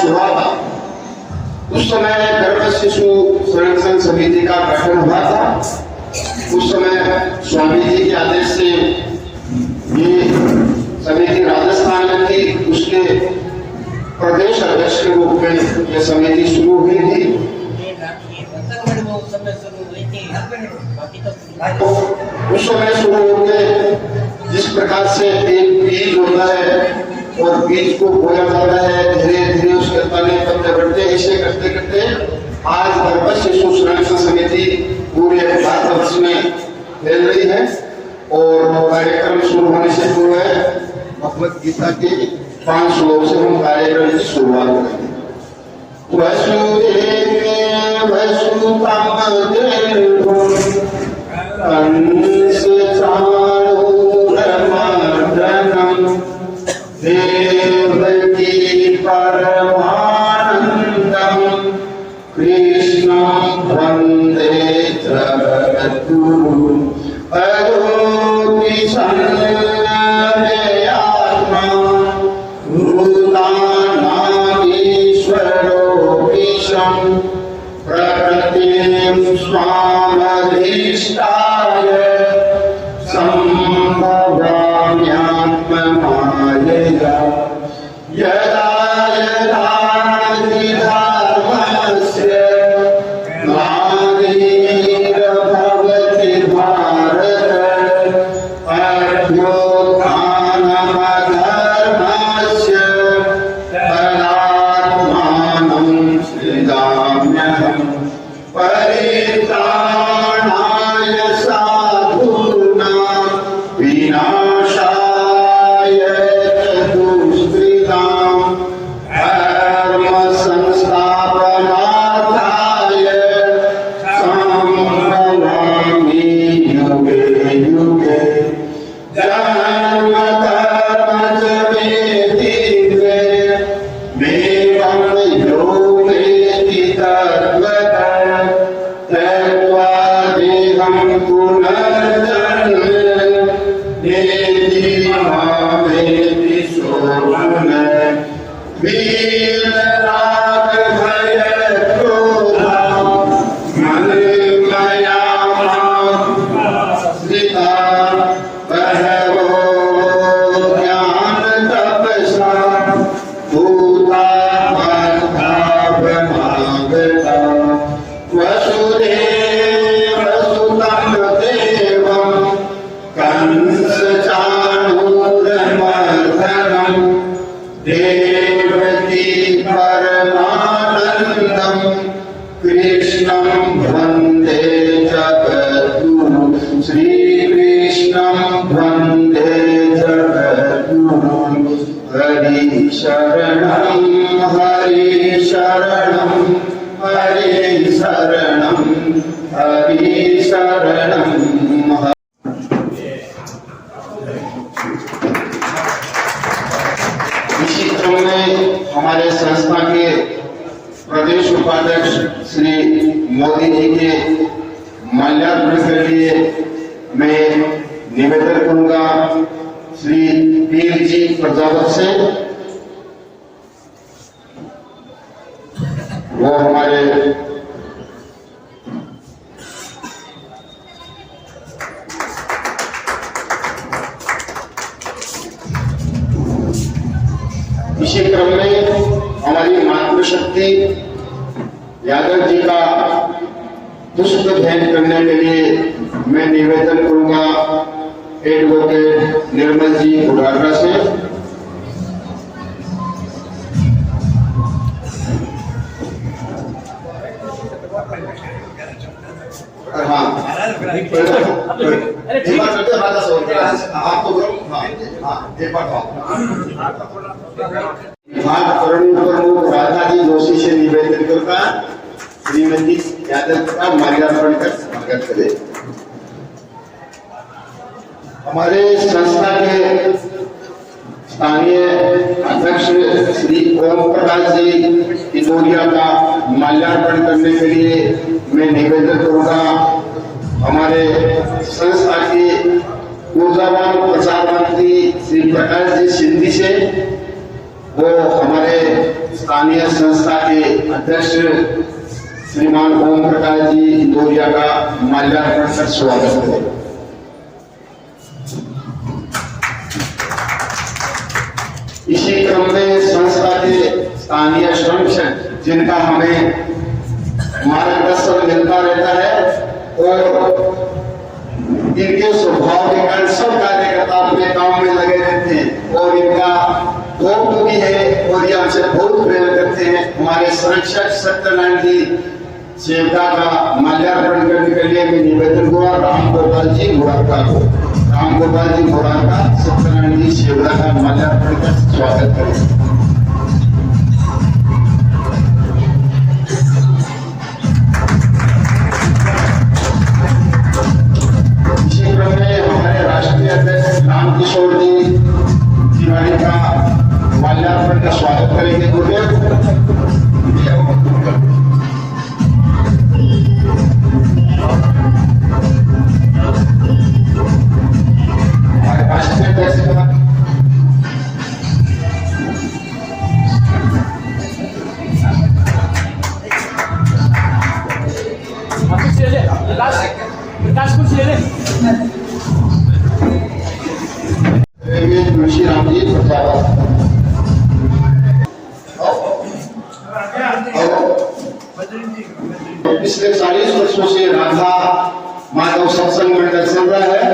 हुआ था उस समय गर्भ शिशु संरक्षण समिति का गठन हुआ था। उस समय स्वामी जी के आदेश से ये समिति राजस्थान में थी, उसके प्रदेश अध्यक्ष के रूप में यह समिति शुरू हुई थी। तो उस समय शुरू होकर जिस प्रकार से एक बीज होता है और बीज को बोया जाता है, धीरे धीरे उसके तने पत्ते बढ़ते, ऐसे करते करते आज गर्भ शिशु संरक्षण समिति पूरे भारतवर्ष में फैल रही है। और कार्यक्रम शुरू होने से पूर्व भगवत गीता के 5 श्लोक से हम कार्यक्रम की शुरुआत करेंगे। वसुदेव वसुदेव देवकी परमानंदम कृष्णं वंदे जगद्गुरुं अयोधि संययात्मा भूतानामीश्वरो विषं प्रकृतिं स्वामधिष्ठाय संभवाम्यात्ममायया यदा यदा हि धर्मस्य ग्लानिर्भवति भारत अभ्युत्थानमधर्मस्य तदात्मानं सृजाम्यहं परित्राणाय साधूनां विनाशाय दुष्कृतां धर्म संस्थापनार्थाय संभवामि युगे युगे। जन्म कर्म च मे दिव्ये मेवं यो वेत्ति तद्वतः त्यक्त्वा देहं पुनर्जन्म नेति मामेति सोऽर्जुन। वीतराग भय क्रोधा मन्मया माश्रिता बहवो ज्ञान तपसा भूता बद्धा ब्रह्मागता। वसुदेव सुतं देवं कंसचाणूरमर्दनं देवकी परमानन्दं कृष्णं वन्दे जगद्गुरुं। श्रीकृष्णं वन्दे जगद्गुरुं। हरि शरणं हरि शरणं हरि शरणं हरि शरणं। इसी क्रम में हमारे संस्था के प्रदेश उपाध्यक्ष श्री मोदी जी के माल्यार्पण के लिए मैं निवेदन करूंगा श्री पीर जी प्रजापत से। वो हमारे इसी क्रम में हमारी मातृशक्ति यादव जी का पुष्प भेंट करने के लिए मैं निवेदन करूंगा एडवोकेट निर्मल जी बुढ़ागरा से। हाँ प्रमुख राधा जी जोशी से निवेदन करता श्रीमती यादव का माल्यार्पण कर स्वागत करे। हमारे संस्था के स्थानीय अध्यक्ष श्री ओम प्रकाश जी इंदौरिया का माल्यार्पण करने के लिए मैं निवेदन करूंगा हमारे संस्था के ऊर्जावान प्रचार मंत्री श्री प्रकाश जी सिंधी से। वो हमारे स्थानीय संस्था के अध्यक्ष श्रीमान ओम प्रकाश जी इंदौरिया का माल्यार्पण कर स्वागत करें। इसी क्रम में संस्था के स्थानीय श्रमिक जिनका हमें मार्गदर्शन मिलता रहता है और इनके स्वभाव के कारण सब कार्यकर्ता अपने काम में लगे रहते हैं और इनका दोस्त भी है और ये हमसे बहुत प्रेम करते हैं। हमारे संरक्षक सत्यनारायण जी सेवका का माल्यार्पण करने के लिए मैं निवेदन हुआ राम गोपाल जी मोरारका को, राम गोपाल जी मोरारका सत्यनारायण जी सेवका का माल्यार्पण कर स्वागत करें। रामकिशोर जी तिवारी का माल्यार्पण का स्वागत करेंगे। हमारे राष्ट्रीय अध्यक्ष तुलसी राम जी पिछले 40 वर्षों से राधा माधव सत्संग मंडल चल रहा है।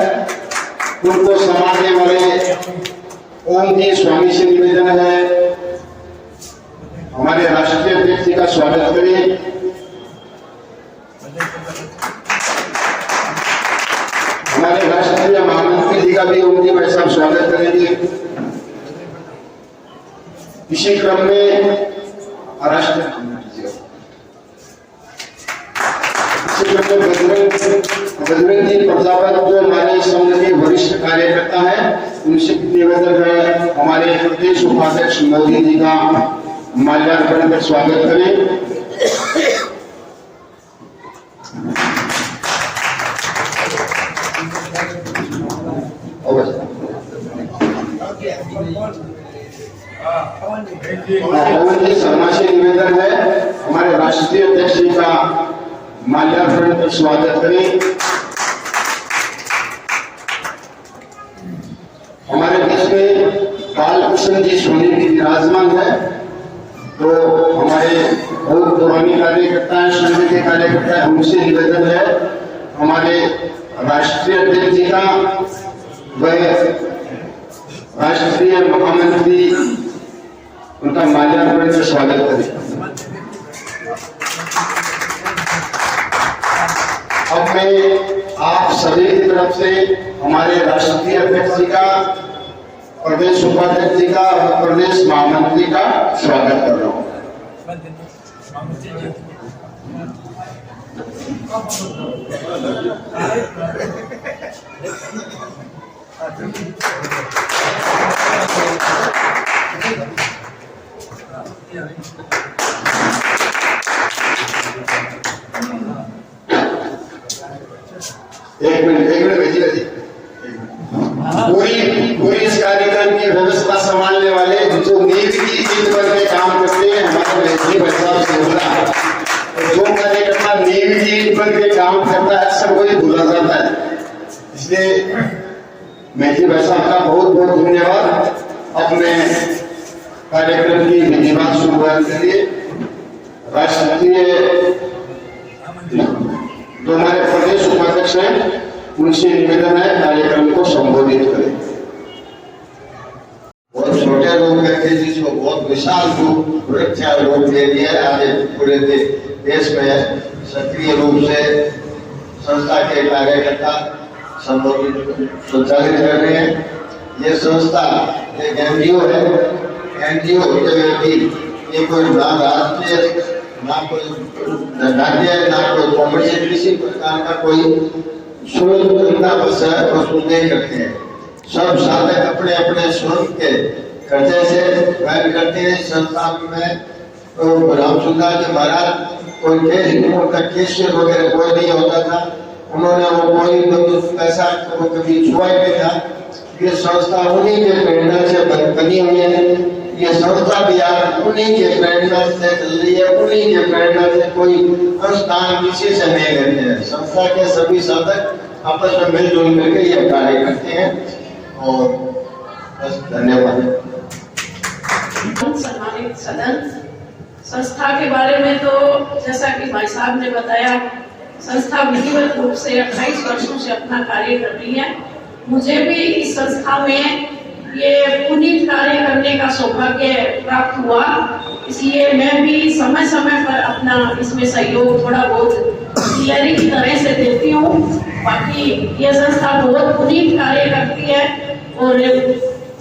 उनको संभालने वाले ओम जी स्वामी से निवेदन है हमारे राष्ट्रीय अध्यक्ष जी का स्वागत करें। हमारे राष्ट्रीय महामंत्री जी का भी ओम जी भाई साहब स्वागत करेंगे। इसी क्रम में बजरंग जी प्रजापत जो हमारे संघ के वरिष्ठ कार्यकर्ता हैं उनसे निवेदन है हमारे प्रदेश उपाध्यक्ष मोदी जी का माल्यार्पण कर स्वागत करें। पवन जी शर्मा से निवेदन है हमारे राष्ट्रीय अध्यक्ष जी का माल्यार्पण कर स्वागत करें। हमारे बीच में बालकृष्ण जी सोनी भी विराजमान है तो हमारे बहुत पुरानी कार्यकर्ता है संघ के कार्यकर्ता है उनसे निवेदन है हमारे राष्ट्रीय अध्यक्ष जी का व राष्ट्रीय महामंत्री उनका माल्यार्पण से स्वागत करें। अब मैं आप सभी की तरफ से हमारे राष्ट्रीय अध्यक्ष जी का, प्रदेश उपाध्यक्ष जी का और प्रदेश महामंत्री का स्वागत कर रहा हूँ। एक मिनट भेजिए जी। पूरी इस कार्यक्रम की व्यवस्था संभालने वाले जो नींव की ईंट पर के काम करते हैं हमारे मेहदी भाई साहब से बोला जो कार्यकर्ता नींव की ईंट पर के काम करता है सब कोई भूला जाता है। इसलिए मेहदी भाई साहब का बहुत बहुत धन्यवाद अपने कार्यक्रम की विधिवत शुरुआत के लिए। राष्ट्रीय जो हमारे प्रदेश उपाध्यक्ष हैं उनसे निवेदन है कार्यक्रम को संबोधित करें। बहुत छोटे लोग थे जिसको बहुत विशाल रूप रक्षा रूप दे दिया। आज पूरे देश में सक्रिय रूप से संस्था के कार्यकर्ता संबोधित संचालित कर रहे हैं। ये संस्था एक एनजीओ है। एनजीओ ये कोई ना राष्ट्रीय ना कोई राज्य ना कोई कॉमर्शियल किसी प्रकार का कोई शुल्क वसूल नहीं करते हैं। सब साधक अपने अपने शुल्क के खर्चे से व्यय करते हैं। संस्था में तो रामचंद्र जी महाराज कोई कैशियर वगैरह कोई नहीं होता था। उन्होंने वो कोई पैसा तो कभी छुआ नहीं था। ये संस्था उन्हीं के प्रेरणा से बनी हुई है। ये संस्था भी आज उन्हीं के प्रेरणा से चल रही है, उन्हीं के प्रेरणा से, कोई अनुष्ठान किसी से नहीं लेते हैं। संस्था के सभी साधक आपस में मिलजुल करके ये कार्य करते हैं। और बस धन्यवाद। सम्मानित सदन, संस्था के बारे में तो जैसा कि भाई साहब ने बताया, संस्था विधिवत रूप से 28 वर्षों से अपना कार्य कर रही है। मुझे भी इस संस्था में ये पुनीत कार्य करने का सौभाग्य प्राप्त हुआ, इसलिए मैं भी समय समय पर अपना इसमें सहयोग थोड़ा बहुत क्लियरिंग की तरह से देती हूँ। बाकी ये संस्था बहुत पुनीत कार्य करती है। और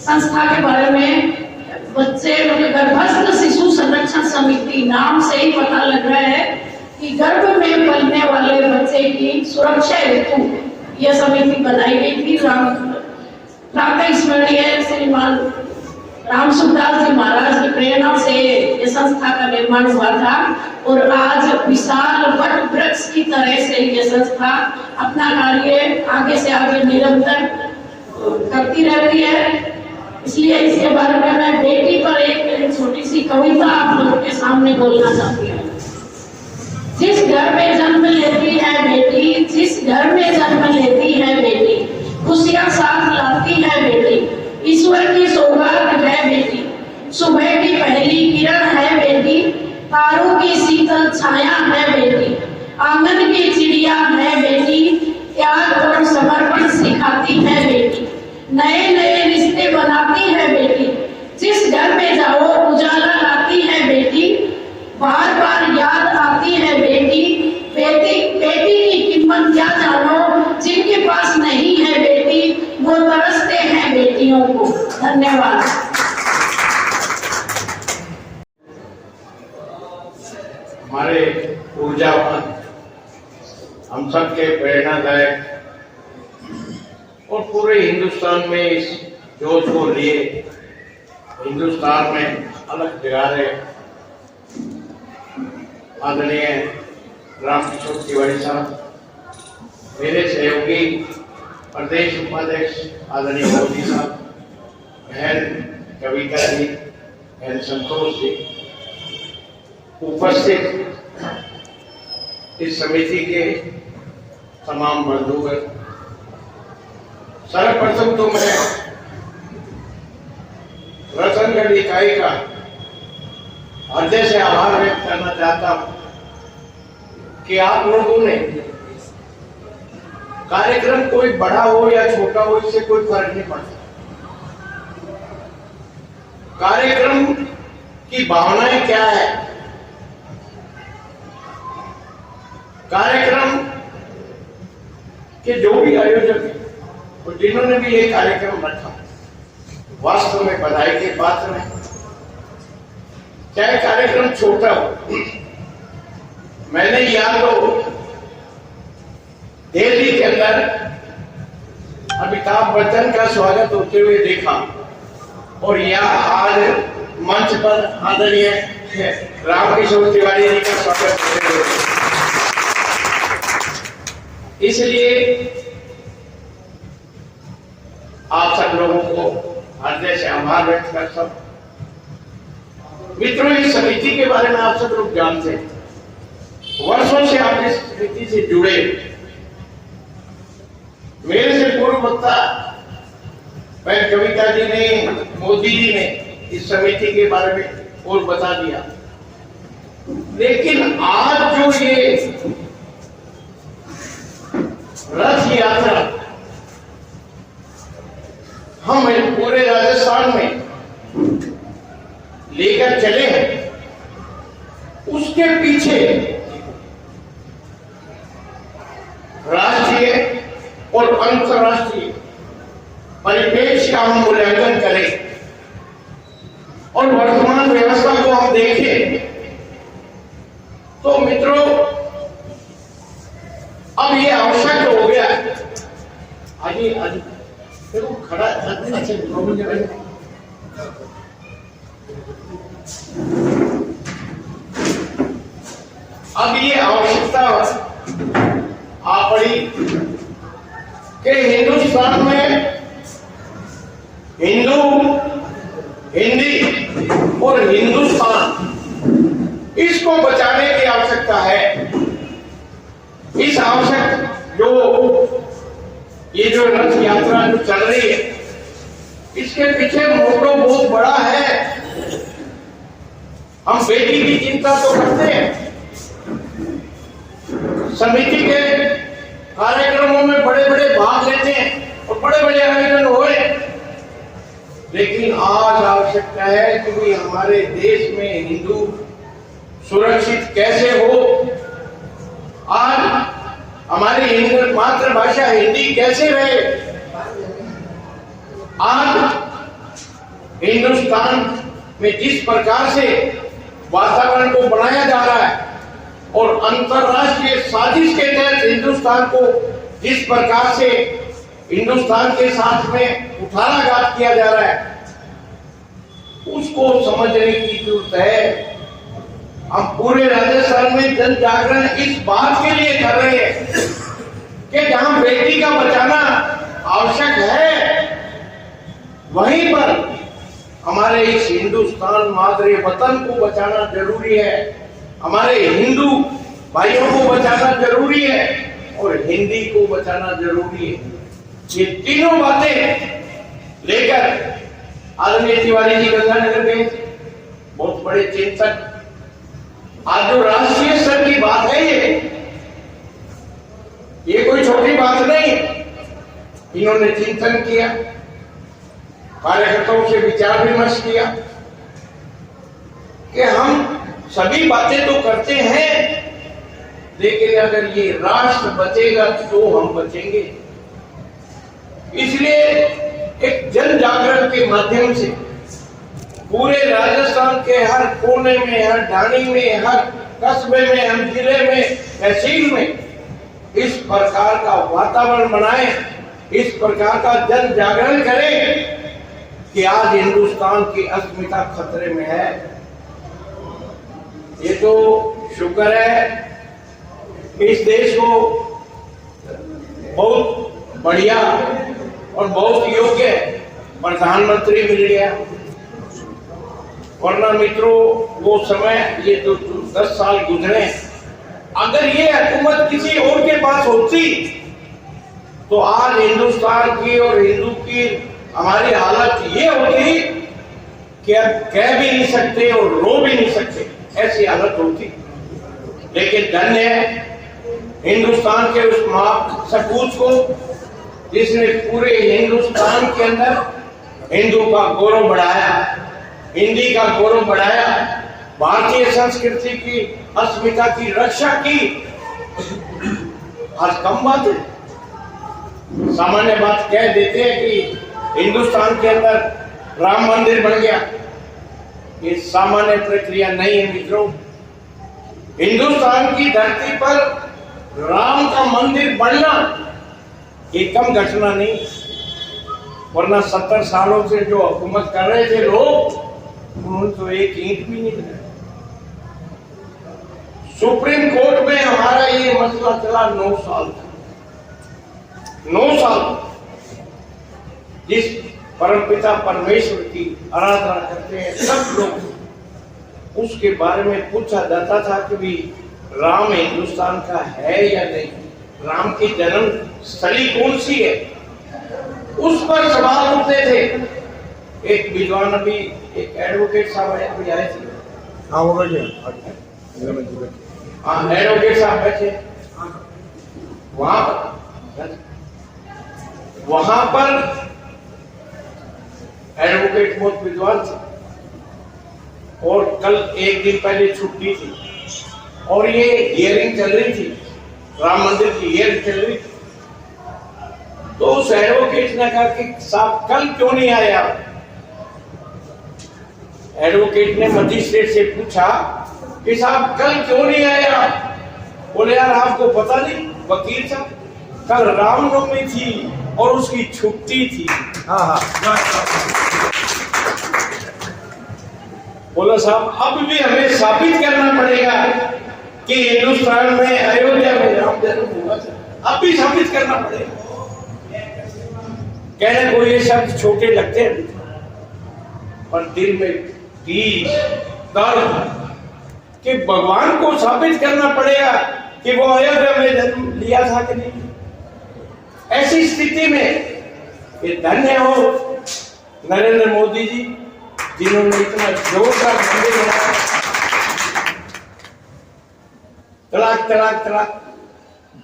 संस्था के बारे में बच्चे गर्भस्थ शिशु संरक्षण समिति नाम से ही पता लग रहा है कि गर्भ में पलने वाले बच्चे की सुरक्षा हेतु यह समिति बनाई गई थी। प्रातः स्मरणीय श्रीमान राम सुखदास जी महाराज की प्रेरणा से ये संस्था का निर्माण हुआ था। और आज विशाल वट वृक्ष की तरह से ये संस्था अपना कार्य आगे से आगे निरंतर करती रहती है। इसलिए इसके बारे में मैं बेटी पर एक छोटी सी कविता आप लोगों के सामने बोलना चाहती हूँ। जिस घर में जन्म लेती है बेटी, जिस घर में जन्म लेती है बेटी, खुशियां साथ लाती है बेटी, ईश्वर की सौगात है बेटी। सुबह की पहली किरण है बेटी, तारों की शीतल छाया है बेटी, आंगन की चिड़िया है बेटी, त्याग और समर्पण सिखाती है बेटी, नए नए रिश्ते बनाती है बेटी, जिस घर में जाओ उजाला लाती है बेटी, बार बार याद आती है बेटी, बेटी की कीमत क्या जानो, जिनके पास नहीं है बेटी वो तरसते हैं बेटियों को। धन्यवाद। हमारे ऊर्जावान, हम सबके प्रेरणादायक और पूरे हिंदुस्तान में इस जोश को लिए हिंदुस्तान में अलग जगा रहे आदरणीय रामकिशोर तिवारी साहब, मेरे सहयोगी प्रदेश उपाध्यक्ष आदरणीय मोदी साहब, बहन कविता जी, बहन संतोष जी, उपस्थित इस समिति के तमाम बंधुगण, सर्वप्रथम तो मैं रतनगढ़ इकाई का हृदय से आभार व्यक्त करना चाहता हूं कि आप लोगों ने कार्यक्रम कोई बड़ा हो या छोटा हो, इससे कोई फर्क नहीं पड़ता। कार्यक्रम की भावनाएं क्या है, कार्यक्रम के जो भी आयोजक हैं और जिन्होंने भी ये कार्यक्रम रखा, वास्तव में बधाई के पात्र हैं। चाहे कार्यक्रम छोटा हो, मैंने यहाँ तो दिल्ली के अंदर अमिताभ बच्चन का स्वागत होते हुए देखा और यहाँ आज मंच पर आदरणीय रामकिशोर तिवारी जी का स्वागत होते हुए, इसलिए आप सब लोगों को हृदय से आभार व्यक्त करता हूं। मित्रों, इस समिति के बारे में आप सब लोग जानते हैं, वर्षों से आप इस समिति से जुड़े। मेरे से पूर्व वक्ता बहन कविता जी ने, मोदी जी ने इस समिति के बारे में और बता दिया, लेकिन आज जो ये रथ यात्रा हम पूरे राजस्थान में लेकर चले हैं, उसके पीछे राष्ट्रीय और अंतर्राष्ट्रीय परिप्रेक्ष्य का हम मूल्यांकन करें और वर्तमान व्यवस्था को हम देखें तो मित्रों, अब ये आवश्यक हो गया। आगे आगे देखो, खड़ा अब ये आवश्यकता आ पड़ी कि हिंदुस्तान में हिंदू, हिंदी और हिंदुस्तान, इसको बचाने की आवश्यकता है। इस आवश्यक ये जो रथ यात्रा जो चल रही है, इसके पीछे मोटो बहुत बड़ा है। हम बेटी की चिंता तो करते हैं, समिति के कार्यक्रमों में बड़े बड़े भाग लेते हैं और बड़े बड़े आयोजन हुए, लेकिन आज आवश्यकता है कि भी हमारे देश में हिंदू सुरक्षित कैसे हो, आज हमारी हिंदी मातृभाषा हिंदी कैसे रहे। आज हिंदुस्तान में जिस प्रकार से वातावरण को बनाया जा रहा है और अंतरराष्ट्रीय साजिश के तहत हिंदुस्तान को जिस प्रकार से हिंदुस्तान के साथ में उठानाघात किया जा रहा है, उसको समझने की जरूरत है। हम पूरे राजस्थान में जन जागरण इस बात के लिए कर रहे हैं कि जहां बेटी का बचाना आवश्यक है, वहीं पर हमारे इस हिंदुस्तान मादरे वतन को बचाना जरूरी है, हमारे हिंदू भाइयों को बचाना जरूरी है और हिंदी को बचाना जरूरी है। ये तीनों बातें लेकर आदरणीय तिवारी जी गंगानगर गए थे, बहुत बड़े चिंतक। आज जो राष्ट्रीय स्तर की बात है, ये कोई छोटी बात नहीं। इन्होंने चिंतन किया, कार्यकर्ताओं से विचार विमर्श किया कि हम सभी बातें तो करते हैं, लेकिन अगर ये राष्ट्र बचेगा तो हम बचेंगे। इसलिए एक जन जागरण के माध्यम से पूरे राजस्थान के हर कोने में, हर ढाणी में, हर कस्बे में, हर जिले में, तहसील में इस प्रकार का वातावरण बनाए, इस प्रकार का जन जागरण करें कि आज हिंदुस्तान की अस्मिता खतरे में है। ये तो शुक्र है इस देश को बहुत बढ़िया और बहुत योग्य प्रधानमंत्री मिल गया, वरना मित्रों वो समय, ये तो 10 साल गुजरे, अगर ये हुकूमत किसी और के पास होती तो आज हिंदुस्तान की और हिंदू की हमारी हालत ये होती कि अब कह भी नहीं सकते और रो भी नहीं सकते, ऐसी हालत होती। लेकिन धन्य है हिंदुस्तान के उस सपूत को जिसने पूरे हिंदुस्तान के अंदर हिंदू का गौरव बढ़ाया, हिंदी का गौरव बढ़ाया, भारतीय संस्कृति की अस्मिता की रक्षा की। आज कम बात है, सामान्य बात कह देते हैं कि हिंदुस्तान के अंदर राम मंदिर बन गया। ये सामान्य प्रक्रिया नहीं है मित्रों। हिंदुस्तान की धरती पर राम का मंदिर बनना ये कम घटना नहीं, वरना 70 सालों से जो हुकूमत कर रहे थे लोग, उन्होंने तो एक ईंट भी नहीं लगाई। सुप्रीम कोर्ट में हमारा ये मसला चला 9 साल तक। 9 साल जिस परमपिता परमेश्वर की आराधना करते हैं सब लोग, उसके बारे में पूछा जाता था कि भी राम हिंदुस्तान का है या नहीं, राम की जन्म स्थली कौन सी है, उस पर सवाल उठते थे। एक विद्वान अभी एक एडवोकेट साहब अभी आए थे, एडवोकेट साहब बैठे वहां पर एडवोकेट बहुत विद्वान थे और कल एक दिन पहले छुट्टी थी और ये हियरिंग चल रही थी, राम मंदिर की हियरिंग चल रही थी। तो उस एडवोकेट ने कहा कि साहब कल क्यों नहीं आए आप? एडवोकेट ने मजिस्ट्रेट से पूछा कि साहब कल क्यों नहीं आए आप? बोले यार आपको पता नहीं वकील साहब, कल रामनवमी थी और उसकी छुट्टी थी। बोला साहब अब भी हमें साबित करना पड़ेगा कि हिंदुस्तान में अयोध्या में राम जन्म हुआ था, अब भी साबित करना पड़ेगा। कहने को ये शब्द छोटे लगते हैं पर दिल में तीस, दर्द कि भगवान को साबित करना पड़ेगा कि वो अयोध्या में जन्म लिया था कि नहीं। ऐसी स्थिति में ये धन्य हो नरेंद्र मोदी जी, जिन्होंने इतना जोरदार मंदिर बनाया। तलाक तलाक तलाक,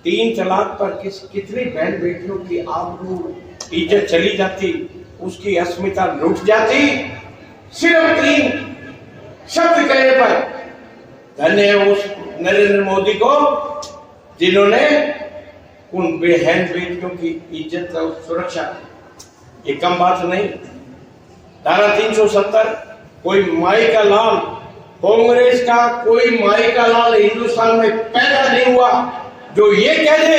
3 तलाक पर कितनी बहन बेटियों की आबरू इज्जत चली जाती, उसकी अस्मिता लुट जाती, सिर्फ 3 शब्द कहने पर। धन्य है उस नरेंद्र मोदी को जिन्होंने उन बहन बेटियों की इज्जत और सुरक्षा, ये कम बात नहीं। धारा 370, कोई माई का लाल, कांग्रेस का कोई माई का लाल हिंदुस्तान में पैदा नहीं हुआ जो ये कह दे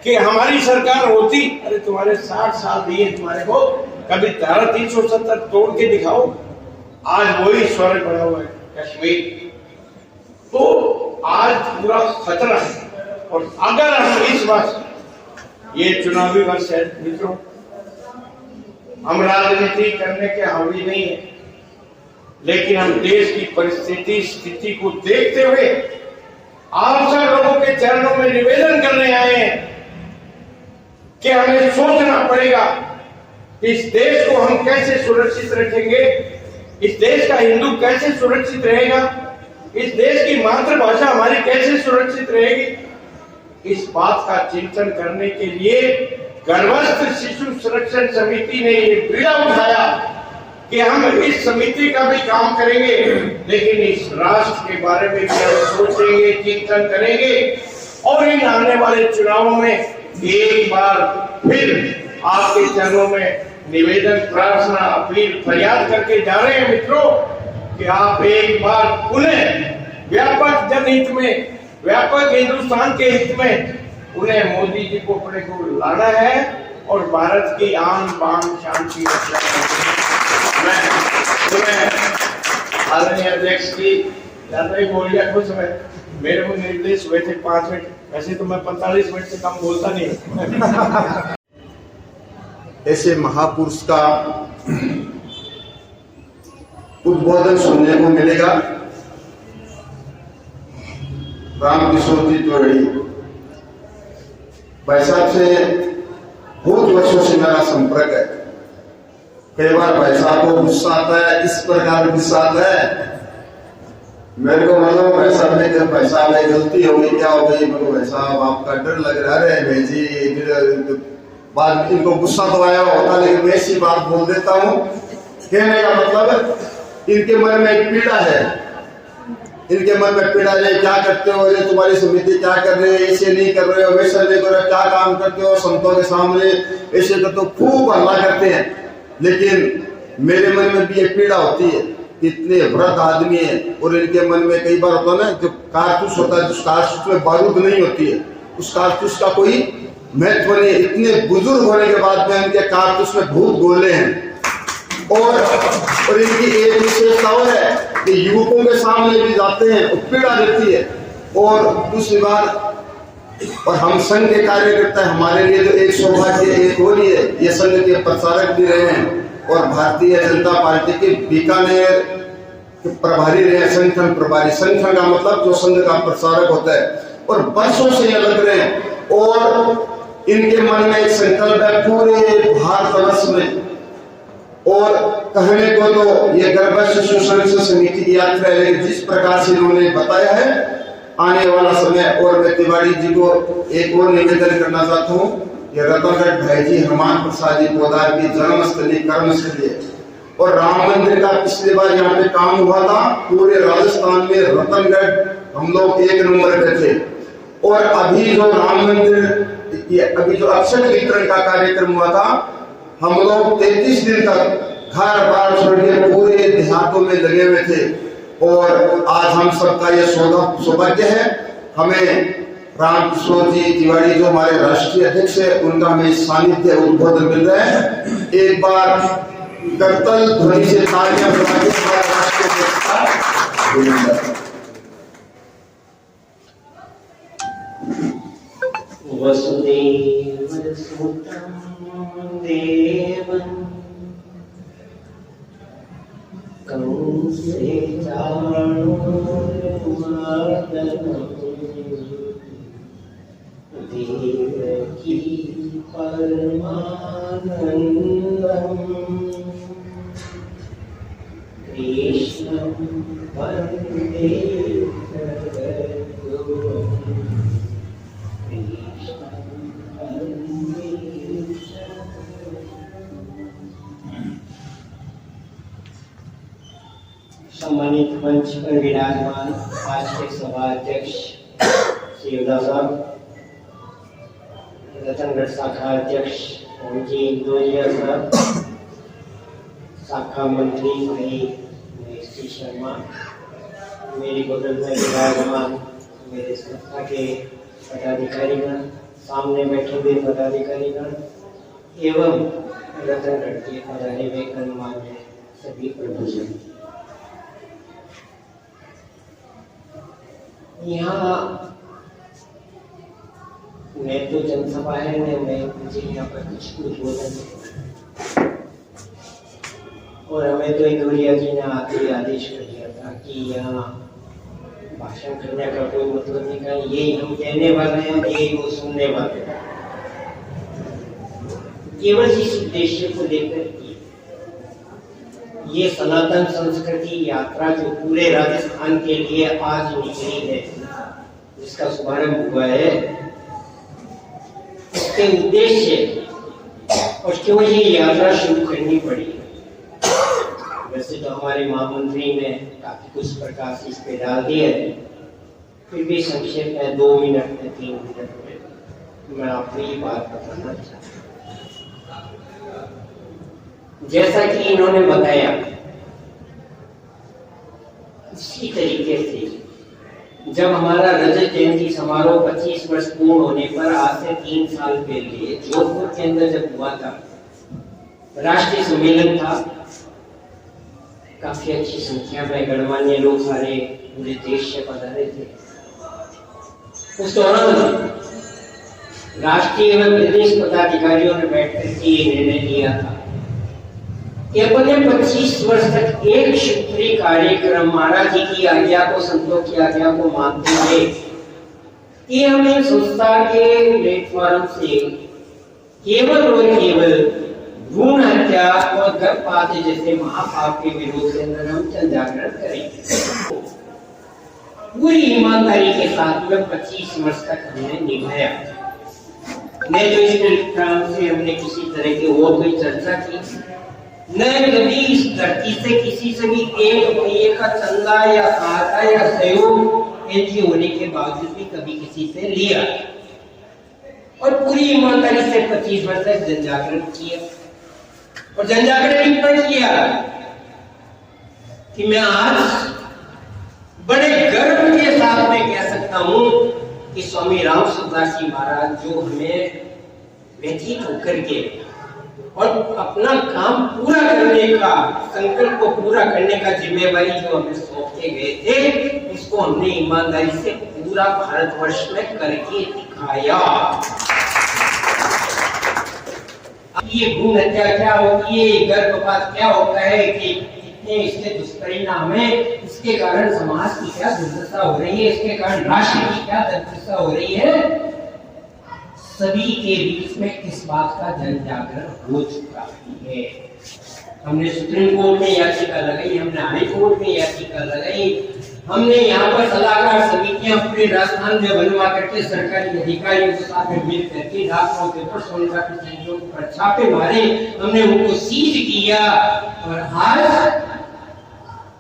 कि हमारी सरकार होती। अरे तुम्हारे 60 साल दिए तुम्हारे को, कभी धारा 370 तोड़ के दिखाओ। आज वही स्वर्ग बना हुआ है कश्मीर। तो आज पूरा खतरा है। और अगर हम इस वर्ष, ये चुनावी वर्ष है मित्रों, हम राजनीति करने के हावी नहीं है, लेकिन हम देश की परिस्थिति स्थिति को देखते हुए आप सब लोगों के चरणों में निवेदन करने आए हैं कि हमें सोचना पड़ेगा इस देश को हम कैसे सुरक्षित रखेंगे, इस देश का हिंदू कैसे सुरक्षित रहेगा, इस देश की मातृभाषा हमारी कैसे सुरक्षित रहेगी। इस बात का चिंतन करने के लिए गर्भस्थ शिशु संरक्षण समिति ने ये बीड़ा उठाया कि हम इस समिति का भी काम करेंगे, लेकिन इस राष्ट्र के बारे में भी हम सोचेंगे, चिंतन करेंगे। और इन आने वाले चुनावों में एक बार फिर आपके चरणों में निवेदन, प्रार्थना, अपील, फरियाद करके जा रहे हैं मित्रों कि आप एक बार पुनः व्यापक जनहित में, व्यापक हिंदुस्तान के हित में उन्हें मोदी जी को अपने को लाना है और भारत की आन बान शान की रक्षा करनी है। आदरणीय अध्यक्ष की ज्यादा ही बोल गया कुछ समय, मेरे को निर्देश हुए थे 5 मिनट, वैसे तो मैं 45 मिनट से कम बोलता नहीं। ऐसे महापुरुष का उद्बोधन सुनने को मिलेगा। रामकिशोर जी त्रिवेदी भाई साहब से बहुत वर्षों से मेरा संपर्क है। कई बार भाई साहब को गुस्सा आता है, इस प्रकार गुस्सा आता है, मेरे को मतलब भाई साहब ने जब भाई साहब ने गलती हो गई, क्या हो गई, मेरे को भाई साहब आपका डर लग रहा है भाई जी, बाद इनको गुस्सा तो आया होता, लेकिन मैं ऐसी बात बोल देता हूँ। कहने का मतलब इनके मन में एक पीड़ा है, इनके मन में पीड़ा है, क्या करते हो, ये तुम्हारी समिति क्या कर रही है, ऐसे नहीं कर रहे हो, वैसे नहीं कर रहे हो, क्या काम करते हो, संतों के सामने ऐसे कर तो खूब हल्ला करते हैं। लेकिन मेरे मन में भी एक पीड़ा होती है, इतने वृद्ध आदमी है और इनके मन में कई बार होता है ना, जो कारतूस होता है, जिस कारतूस में बारूद नहीं होती है, उस कारतूस का कोई महत्व नहीं। इतने बुजुर्ग होने के बाद में इनके कारतूस में भूत गोले हैं। और इनकी एक विशेषता है कि युवकों के सामने भी जाते हैं और पीड़ा देती है। और दूसरी बात, और हम संघ के कार्यकर्ता, हमारे लिए तो एक सौभाग्य एक हो रही है, ये संघ के प्रचारक भी रहे हैं और भारतीय जनता पार्टी के बीकानेर प्रभारी रहे, संगठन प्रभारी। संगठन का मतलब जो संघ का प्रचारक होता है, और वर्षों से ये लग रहे हैं। और इनके मन में एक संकल्प है पूरे भारतवर्ष में, और कहने को तो ये गर्भस्थ शिशु संरक्षण समिति की यात्रा है, लेकिन जिस प्रकार से इन्होंने बताया है आने वाला समय। और मैं तिवारी जी को एक और निवेदन करना चाहता हूँ, ये रतनगढ़ भाई जी हनुमान प्रसाद जी पोदार की जन्मस्थली कर्मस्थली है, और राम मंदिर का पिछली बार यहाँ पे काम हुआ था, पूरे राजस्थान में रतनगढ़ हम लोग 1 नंबर पे थे। और अभी जो राम मंदिर, अभी जो अक्षय वितरण का कार्यक्रम हुआ था, हम लोग 33 दिन तक घर बार छोड़ के पूरे देहातों में लगे हुए थे। और आज हम सबका ये सौभाग्य है, हमें रामकिशोर जी तिवारी जो हमारे राष्ट्रीय अध्यक्ष है, उनका हमें सानिध्य उद्बोधन मिल रहा है। एक बार करतल ध्वनि से तालियां बजा के हमारे राष्ट्रीय अध्यक्ष का वसुदेव सुतं देवं कंसे जानो मातरम देवकी परमानंदम कृष्णं वंदे जगद्गुरुं कृष्णं वंदे सम्मानित मंच पर विराजमान आज के सभा अध्यक्ष श्री उदा साहब, रतनगढ़ शाखा अध्यक्ष ओमजी इंदोरिया साहब, शाखा मंत्री भाई महेश शर्मा, मेरी बगल में विराजमान मेरे संस्था के पदाधिकारीगण, सामने बैठे हुए पदाधिकारीगण एवं रतनगढ़ के पधारे हुए गणमान्य सभी प्रभुजन, यहाँ मैं तो जनसभा है ने मैं मुझे यहाँ पर कुछ बोलना है और हमें तो इंदौरिया जी ने आके आदेश कर दिया था कि यहाँ भाषण करने का कोई मतलब नहीं है, यही हम कहने वाले हैं, यही वो सुनने वाले हैं। केवल इस उद्देश्य को लेकर ये सनातन संस्कृति यात्रा जो पूरे राजस्थान के लिए आज निकली है, जिसका शुभारंभ हुआ है, उसके उद्देश्य और क्यों ये यात्रा शुरू करनी पड़ी। वैसे तो हमारे महामंत्री ने काफी कुछ प्रकाश इस पे डाल दिया है, फिर भी संक्षेप में 2 मिनट में 3 मिनट में मैं आपको ये बात बताना चाहता हूँ। जैसा कि इन्होंने बताया, इसी तरीके से जब हमारा रजत जयंती समारोह 25 वर्ष पूर्ण होने पर आज से 3 साल पहले जोधपुर के अंदर जब हुआ था, राष्ट्रीय सम्मेलन था, काफी अच्छी संख्या में गणमान्य लोग सारे पूरे देश से पधारे थे। उस दौरान राष्ट्रीय एवं प्रदेश पदाधिकारियों ने बैठकर के ये निर्णय लिया था कि अपने 25 वर्ष तक एक सूत्री कार्यक्रम महाराज जी की आज्ञा को, संतों की आज्ञा को मानते हुए कि हम इन संस्था के प्लेटफॉर्म से केवल और केवल भ्रूण हत्या और गर्भपात जैसे महापाप के विरोध के अंदर हम जन जागरण करेंगे। पूरी ईमानदारी के साथ में 25 वर्ष तक हमने निभाया। मैं जो इस प्लेटफॉर्म से हमने किसी तरह की और कोई चर्चा की, न कभी इस धरती से किसी से भी एक रुपये का चंदा या सहायता या सहयोग एनजीओ होने के बावजूद भी कभी किसी से लिया, और पूरी ईमानदारी से 25 वर्ष तक जन जागरण किया। और जन जागरण इतना किया कि मैं आज बड़े गर्व के साथ में कह सकता हूं कि स्वामी राम सुखदास जी महाराज जो हमें व्यतीत होकर के और अपना काम पूरा करने का, संकल्प को पूरा करने का जिम्मेवारी जो हमें सौंपे गए थे, उसको हमने ईमानदारी से पूरा भारतवर्ष में करके दिखाया। ये भ्रूण हत्या क्या होती है, गर्भपात क्या होता है, कि कितने इसके दुष्परिणाम है, इसके कारण समाज की क्या दुर्दशा हो रही है, इसके कारण राष्ट्र की क्या दुर्दशा हो रही है, सभी के बीच में इस बात का जन जागरण हो चुका है। हमने सुप्रीम कोर्ट में याचिका लगाई, हमने हाई कोर्ट में याचिका लगाई, हमने यहाँ पर सलाहकार समितियां पूरे राजस्थान में बनवा करके सरकारी अधिकारियों के साथ में मिल करके डॉक्टरों के ऊपर सोनोग्राफी सेंटरों पर छापे मारे, हमने उनको सीज किया। और आज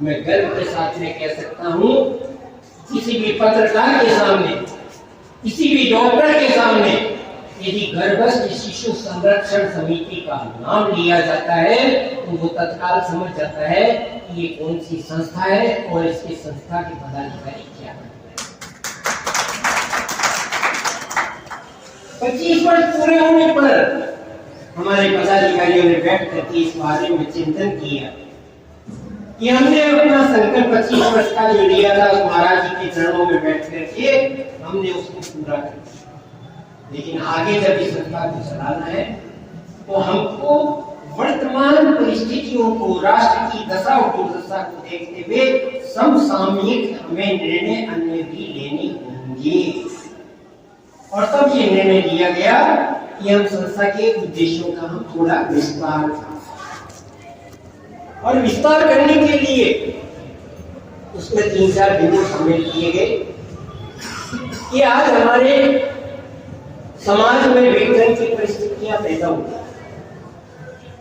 मैं गर्व के साथ में कह सकता हूँ, किसी भी पत्रकार के सामने, किसी भी डॉक्टर के सामने यदि गर्भस्थ शिशु संरक्षण समिति का नाम लिया जाता है तो वो तत्काल समझ जाता है कि ये कौन सी संस्था है और इसकी संस्था के पदाधिकारी क्या है। 25 वर्ष पूरे होने पर हमारे पदाधिकारियों ने बैठ करके इस बारे में चिंतन किया कि हमने अपना संकल्प 25 वर्ष का जो लिया था महाराज जी के चरणों में बैठ करके हमने उसको पूरा कर दिया। लेकिन आगे जब इस संस्था को चलाना है तो हमको वर्तमान परिस्थितियों को, राष्ट्र की दशा और दुर्दशा को देखते हुए समसामयिक हमें निर्णय अन्य भी लेने होंगे। और तब ये निर्णय लिया गया कि हम संस्था के उद्देश्यों का हम थोड़ा विस्तार करें। और विस्तार करने के लिए उसमें 3-4 बिंदु शामिल किए गए कि आज हमारे समाज में विघटन की परिस्थितियां पैदा हो रही,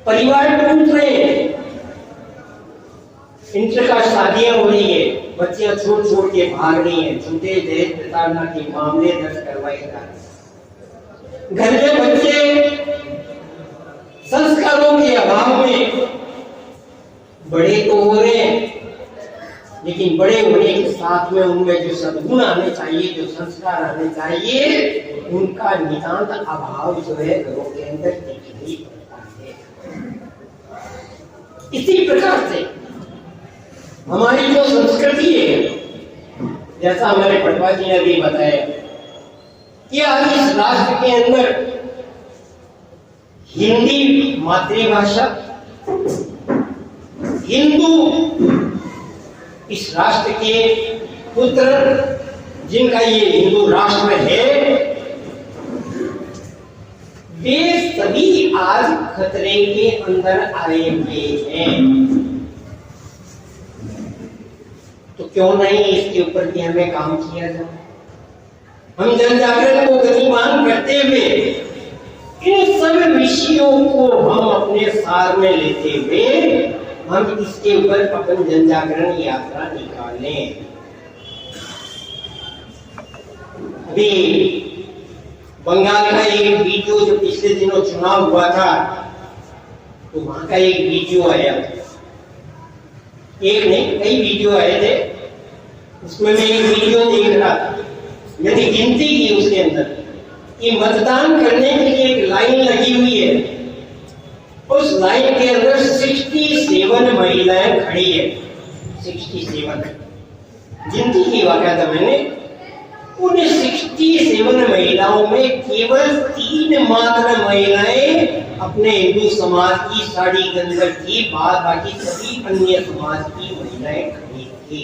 परिवार टूट रहे हैं, इंटरकास्ट शादियां हो रही है, बच्चियां छोड़ के भाग रही हैं, झूठे दहेज प्रताड़ना के मामले दर्ज करवाए जा रहे हैं। घर में बच्चे संस्कारों के अभाव में बड़े तो हो रहे हैं, लेकिन बड़े होने के साथ में उनमें जो सद्गुण आने चाहिए, जो संस्कार आने चाहिए, उनका नितांत अभाव जो है घरों के अंदर दिखाई पड़ता है। इसी प्रकार से हमारी जो संस्कृति है, जैसा हमारे पटवा जी ने भी बताया कि आज इस राष्ट्र के अंदर हिंदी मातृभाषा, हिंदू इस राष्ट्र के पुत्र, जिनका ये हिंदू राष्ट्र है, वे सभी आज खतरे के अंदर आए हुए हैं। तो क्यों नहीं इसके ऊपर भी हमें काम किया जाए। हम जन जागरण को गतिमान करते हुए इन सब विषयों को हम अपने सार में लेते हुए हम इसके ऊपर अपन जन जागरण यात्रा निकालें। अभी बंगाल का एक वीडियो जो पिछले दिनों चुनाव हुआ था, तो वहां का एक वीडियो आया, एक नहीं कई वीडियो आए थे। उसमें मैं एक वीडियो देख रहा था, मैंने गिनती की उसके अंदर कि मतदान करने के लिए एक लाइन लगी हुई है, उस लाइन के अंदर 67 महिलाएं खड़ी है। 67 गिनती की वाकया था मैंने। उन 67 महिलाओं में केवल 3 मात्र महिलाएं अपने हिंदू समाज की साड़ी के अंदर थी, बाद बाकी सभी अन्य समाज की महिलाएं खड़ी थी।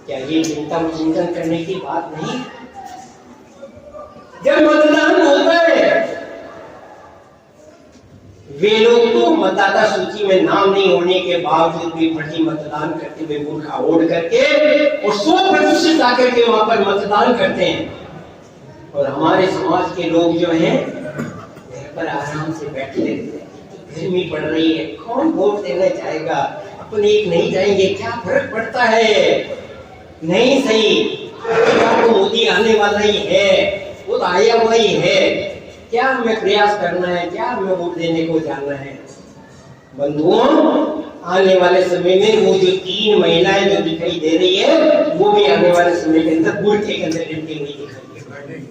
क्या ये चिंतन करने की बात नहीं? जब मतदान होता है, वे लोग तो मतदाता सूची में नाम नहीं होने के बावजूद भी फर्जी मतदान करते हुए बुर्खा ओढ़ करके और 100% आकर के वहां पर मतदान करते हैं। और हमारे समाज के लोग जो हैं घर पर आराम से बैठे रहते हैं। गर्मी पड़ रही है, कौन वोट देने जाएगा, अपन एक नहीं जाएंगे, क्या फर्क पड़ता है, नहीं सही, तो मोदी आने वाला ही है, वो तो आया हुआ ही है, क्या हमें प्रयास करना है, क्या हमें वोट देने को जाना है। बंधुओं, आने वाले समय में वो जो 3 महिलाएं जो दिखाई दे रही है, वो भी आने वाले समय के अंदर बुर्खे के अंदर लिपटी हुई दिखाई दे।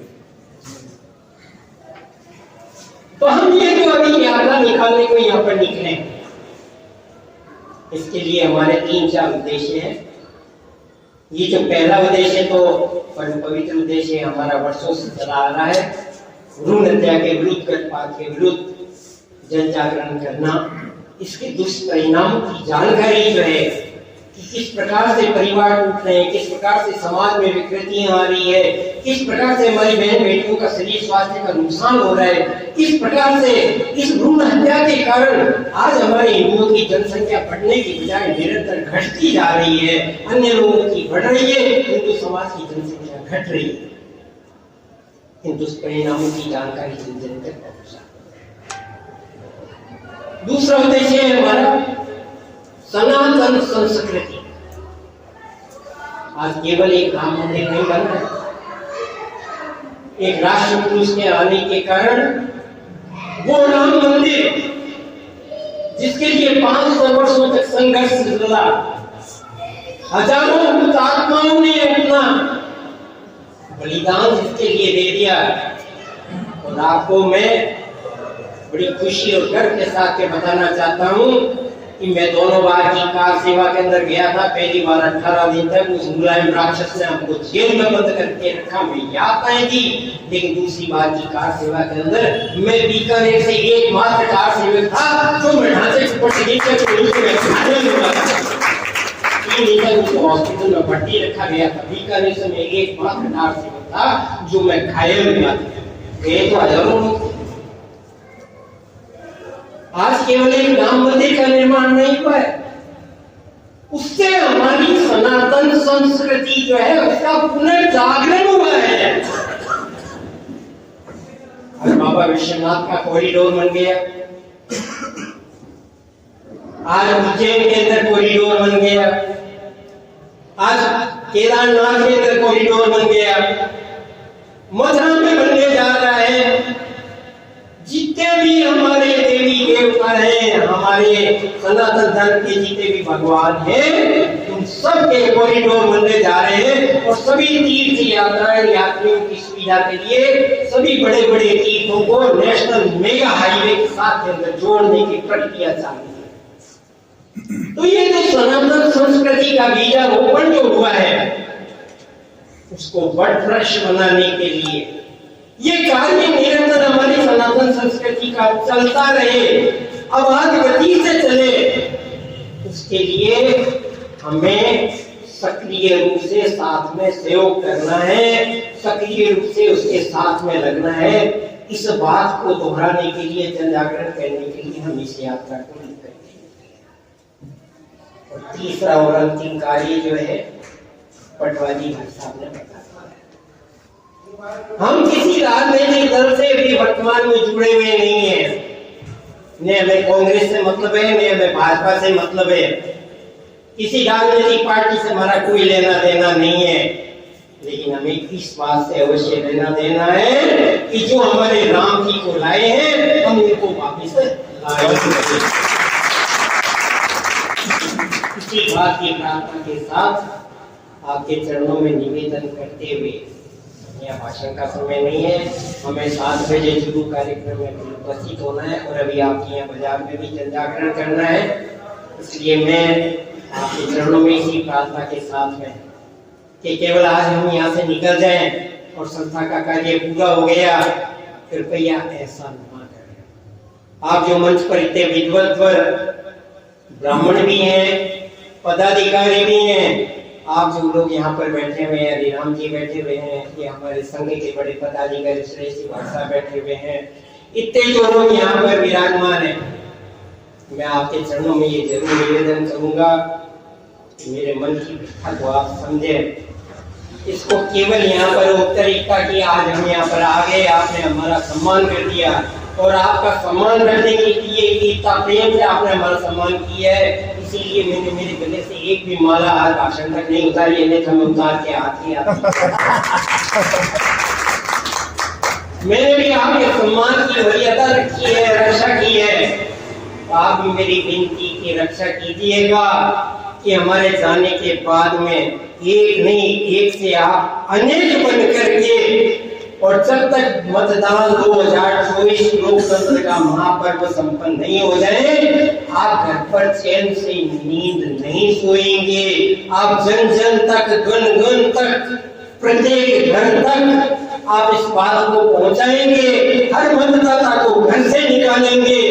तो हम ये जो अभी यात्रा निकालने को यहाँ पर निकले, इसके लिए हमारे 3-4 उद्देश्य हैं। ये जो पहला उद्देश्य है तो परम पवित्र उद्देश्य हमारा वर्षों से चला आ रहा है, भ्रूण हत्या के विरुद्ध, गर्भपात के विरुद्ध जन जागरण करना, इसके दुष्परिणाम की जानकारी जो है कि किस प्रकार से परिवार टूट रहे हैं, किस प्रकार से समाज में विकृतियां आ रही है, किस प्रकार से हमारी बहन बेटियों का शरीर स्वास्थ्य का नुकसान हो रहा है, किस प्रकार से इस भ्रूण हत्या के कारण आज हमारे हिंदुओं की जनसंख्या बढ़ने की बजाय निरंतर घटती जा रही है, अन्य लोगों की बढ़ रही है, हिंदू समाज की जनसंख्या घट रही है। इन दुष्परिणामों की जानकारी जन जन तक पहुंचा। दूसरा उद्देश्य है हमारा सनातन संस्कृति। आज केवल एक राम मंदिर नहीं बन रहा, एक राष्ट्र पुरुष के आने के कारण वो राम मंदिर जिसके लिए 500 वर्षों तक संघर्ष चला, हजारों हुतात्माओं ने अपना बलिदान जिसके लिए दे दिया, और आपको मैं बड़ी खुशी और गर्व के साथ के बताना चाहता हूं कि मैं दोनों बार की कार सेवा के अंदर गया था। पहली बार 18 दिन तक उस मुलायम राक्षस ने हमको जेल में बंद करके रखा, मैं यातनाएं दी। लेकिन दूसरी बार की कार सेवा के अंदर मैं बीकानेर से एकमात्र कार सेवक था जो मैं ढांचे के ऊपर नीचे हॉस्पिटल में भर्ती रखा गया था। बीकानेर से मैं एकमात्र कार सेवक था जो मैं घायल हुआ था। ये तो हजारों लोग। आज केवल एक राम मंदिर का निर्माण नहीं हुआ है, उससे हमारी सनातन संस्कृति जो है उसका पुनर्जागरण हुआ है। आज बाबा विश्वनाथ का कॉरिडोर बन गया, आज उज्जैन के अंदर कॉरिडोर बन गया, आज केदारनाथ के अंदर कॉरिडोर बन गया, मथुरा में बनने जा रहा है। जितने भी हमारे देवी देवता हैं, हमारे सनातन धर्म के जितने भी भगवान हैं, उन सब के कॉरिडोर बनने जा रहे हैं। और सभी तीर्थ यात्राएं यात्रियों की सुविधा के लिए सभी बड़े बड़े तीर्थों को नेशनल मेगा हाईवे के साथ के अंदर जोड़ने की प्रक्रिया चालू है। तो ये जो सनातन संस्कृति का बीजारोपण जो हुआ है, उसको वटवृक्ष बनाने के लिए ये कार्य निरंतर हमारी सनातन संस्कृति का चलता रहे, अबाध गति से चले, उसके लिए हमें सक्रिय रूप से साथ में सहयोग करना है, सक्रिय रूप से उसके साथ में लगना है। इस बात को दोहराने के लिए, जन जागरण करने के लिए हम इस यात्रा को निकलते हैं। और तीसरा और अंतिम कार्य जो है पटवारी भाई साहब ने बताया, हम किसी राजनीतिक दल से भी वर्तमान में जुड़े हुए नहीं हैं। न हमें कांग्रेस से मतलब है, न हमें भाजपा से मतलब है। किसी राजनीतिक पार्टी से हमारा कोई लेना देना नहीं है। लेकिन हमें इस बात से अवश्य लेना देना है कि जो हमारे राम जी को लाए हैं, हम इनको वापिस लाएंगे। इसी बात की प्रार्थना के साथ आपके चरणों में निवेदन करते हुए, यह भाषण का समय नहीं है, हमें 7 बजे शुरू कार्यक्रम में उपस्थित होना है और अभी आपके यहाँ बाजार में भी जन जागरण करना है। इसलिए मैं आपके चरणों में इसी प्रार्थना के साथ में कि केवल आज हम यहाँ से निकल जाएं और संस्था का कार्य पूरा हो गया, कृपया ऐसा न करें। आप जो मंच पर इतने विद्वत्वर ब्राह्मण भी हैं, पदाधिकारी भी हैं, आप जो लोग यहाँ पर बैठे हुए हैं, हरिराम जी बैठे हुए हैं, ये हमारे संघ के बड़े पदाधिकारी श्रेष्ठ भाषा बैठे हुए हैं, इतने जो लोग यहाँ पर विराजमान हैं, मैं आपके चरणों में ये जरूर निवेदन करूंगा कि मेरे मन की व्यथा को आप समझें। इसको केवल यहाँ पर औपचारिकता की, आज हम यहाँ पर आ गए, आपने हमारा सम्मान कर दिया और आपका सम्मान करने के लिए इतना प्रेम से आपने हमारा सम्मान किया है, इसीलिए मैंने मेरे गले से एक भी माला आज भाषण तक नहीं उतारी, नहीं तो मैं उतार के आती। मैंने भी आपके सम्मान की मर्यादा रखी है, रक्षा की है। तो आप भी मेरी विनती की रक्षा कीजिएगा कि हमारे जाने के बाद में एक नहीं, एक से आप अनेक बन करके, और जब तक मतदान 2024 लोकतंत्र का महापर्व संपन्न नहीं हो जाए, आप घर पर चैन से नींद नहीं सोएंगे। आप जन जन तक, गण गण तक, प्रत्येक घर तक आप इस बात को पहुंचाएंगे, हर मतदाता को घर से निकालेंगे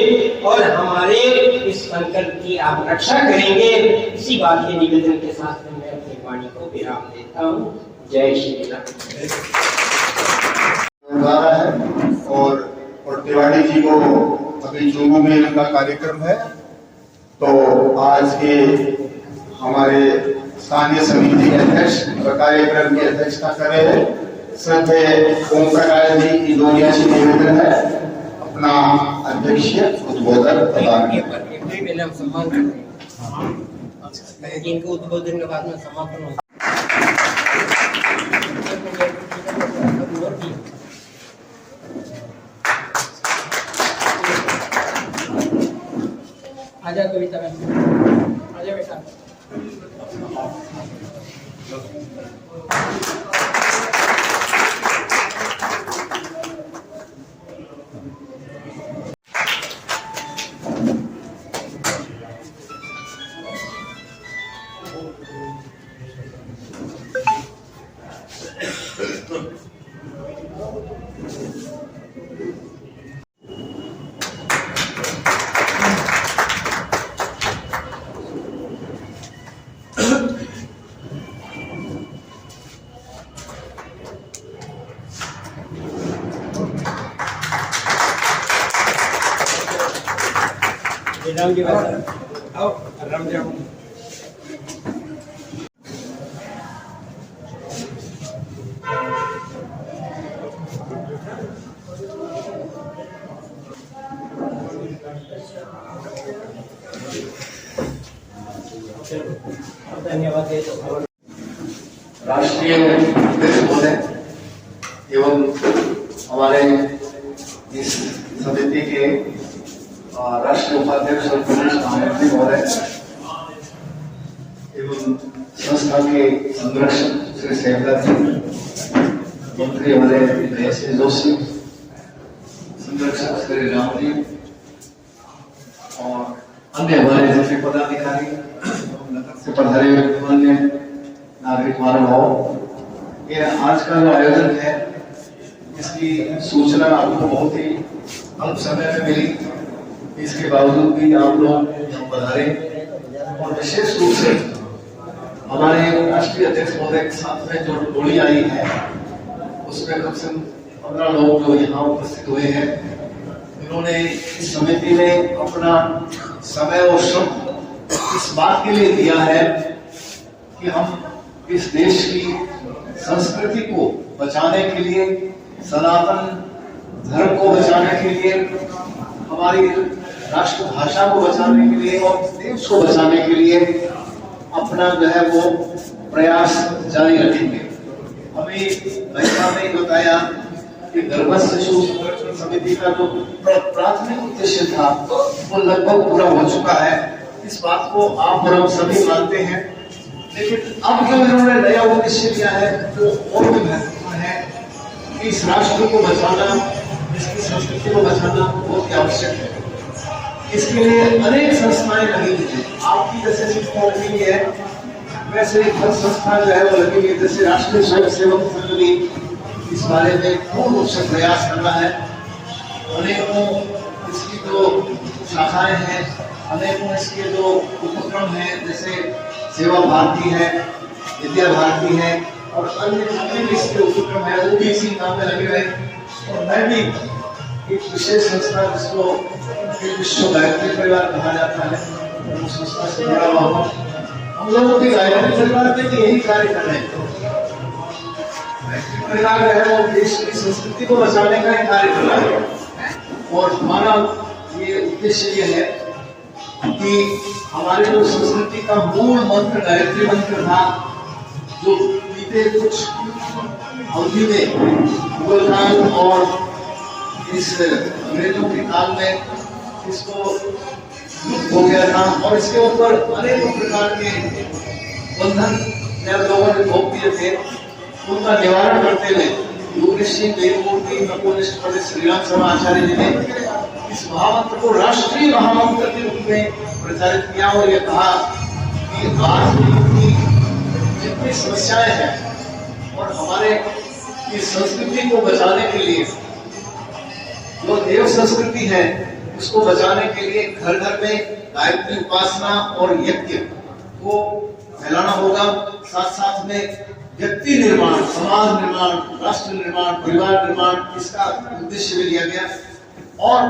और हमारे इस संकल्प की आप रक्षा करेंगे। इसी बात के निवेदन के साथ में मैं अपनी वाणी को विराम देता हूँ। जय श्री राम। है और तिवारी जी को अभी जुम्मू में इनका कार्यक्रम है, तो आज के हमारे स्थानीय समिति के अध्यक्ष और कार्यक्रम की अध्यक्षता कर रहे हैं श्रद्धेय ओम प्रकाश जी की दोनिया से निवेदन है अपना अध्यक्षीय उद्बोधन प्रदान किया। सम्मान करते हैं इनको उद्बोधन के बाद में समापन होगा। आजा कविता मैम, आजा बेटा। राम जी आओ राम जी आओ। धन्यवाद। राष्ट्रीय अध्यक्ष महोदय एवं हमारे इस समिति के राष्ट्रीय उपाध्यक्ष और प्रदेश महामंत्री महोदय एवं संस्था के संरक्षक श्री सहमत जी, मंत्री हमारे महेश जोशी, संरक्षक श्री राम जी और अन्य हमारे जितने पदाधिकारी से पधारे हुए अन्य नागरिक महानुभाव, ये आज का जो आयोजन है इसकी सूचना आपको बहुत ही अल्प समय में मिली, इसके बावजूद भी आप लोग यहाँ पधारे और विशेष रूप से हमारे राष्ट्रीय अध्यक्ष महोदय के साथ में जो टोली आई है उसमें कम से कम 15 लोग जो यहाँ उपस्थित हुए हैं। इन्होंने इस समिति में अपना समय और श्रम इस बात के लिए दिया है कि हम इस देश की संस्कृति को बचाने के लिए, सनातन धर्म को बचाने के लिए, हमारी राष्ट्रभाषा को बचाने के लिए और देश को बचाने के लिए अपना जो है वो प्रयास जारी रखेंगे। अभी महिला ने बताया कि गर्भस्थ शिशु संरक्षण समिति का जो प्राथमिक उद्देश्य था वो लगभग पूरा हो चुका है। इस बात को आप और हम सभी मानते हैं, लेकिन अब जो इन्होंने नया उद्देश्य लिया है वो और भी महत्वपूर्ण है कि इस राष्ट्र को बचाना, इसकी संस्कृति को बचाना बहुत ही आवश्यक है। इसके लिए अनेक संस्थाएं लगी हुई हैं। आपकी जैसे संस्था लगी हुई है वैसे हर संस्था जो है वो लगी हुई है। जैसे राष्ट्रीय स्वयं सेवक संघ भी इस बारे में पूर्ण रूप से प्रयास कर रहा है। अनेकों इसकी जो शाखाएं हैं, अनेकों इसके जो उपक्रम हैं, जैसे सेवा भारती है, विद्या भारती है और अन्य जितने भी इसके उपक्रम है वो भी इसी काम में लगे हुए। और मैं भी एक विशेष संस्था जिसको विश्व गायत्री परिवार कहा जाता है, उस संस्था से जुड़ा हुआ हूँ। हम लोग भी गायत्री परिवार में भी यही कार्य कर रहे हैं। गायत्री परिवार जो है वो देश की संस्कृति को बचाने का ही कार्य कर रहा है और हमारा ये उद्देश्य ये है कि हमारे जो संस्कृति का मूल मंत्र गायत्री मंत्र था, जो बीते कुछ अवधि में मुगल काल और इस अंग्रेजों के काल में इसको लुप्त हो गया था और इसके ऊपर अनेकों प्रकार के बंधन जब लोगों ने थोप दिए थे, उनका निवारण करते हुए योग ऋषि देवमूर्ति नकोनिष्ठ पंडित श्री राम शर्मा आचार्य जी ने इस महामंत्र को राष्ट्रीय महामंत्र के रूप में प्रचारित किया और ये कहा कि आज की जितनी समस्याएं हैं और हमारे इस संस्कृति को बचाने के लिए, जो देव संस्कृति है उसको बचाने के लिए घर घर में गायत्री उपासना और यज्ञ को फैलाना होगा। साथ साथ में व्यक्ति निर्माण, समाज निर्माण, राष्ट्र निर्माण, परिवार निर्माण, इसका उद्देश्य भी लिया गया और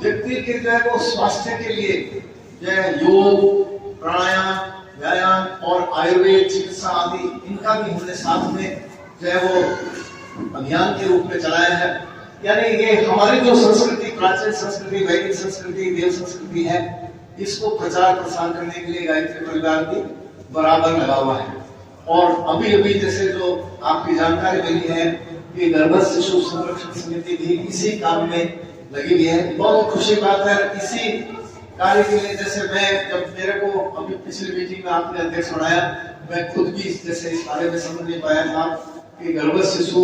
व्यक्ति के जो है वो स्वास्थ्य के लिए जो है योग, प्राणायाम, व्यायाम और आयुर्वेद चिकित्सा आदि इनका भी हमने साथ में जो है वो अभियान के रूप में चलाया है। यानी ये हमारी जो संस्कृति, प्राचीन संस्कृति, वैदिक संस्कृति, देव संस्कृति है, इसको प्रचार प्रसार करने के लिए गायत्री परिवार भी बराबर लगा हुआ है। और अभी अभी जैसे जो आपकी जानकारी मिली है कि गर्भस्थ शिशु संरक्षण समिति भी इसी काम में लगी हुई है। बहुत खुशी बात है। इसी कार्य के लिए जैसे मैं जब मेरे को अभी पिछली मीटिंग में आपने अध्यक्ष बनाया, मैं खुद भी जैसे इस बारे में समझ नहीं पाया था कि गर्भस्थ शिशु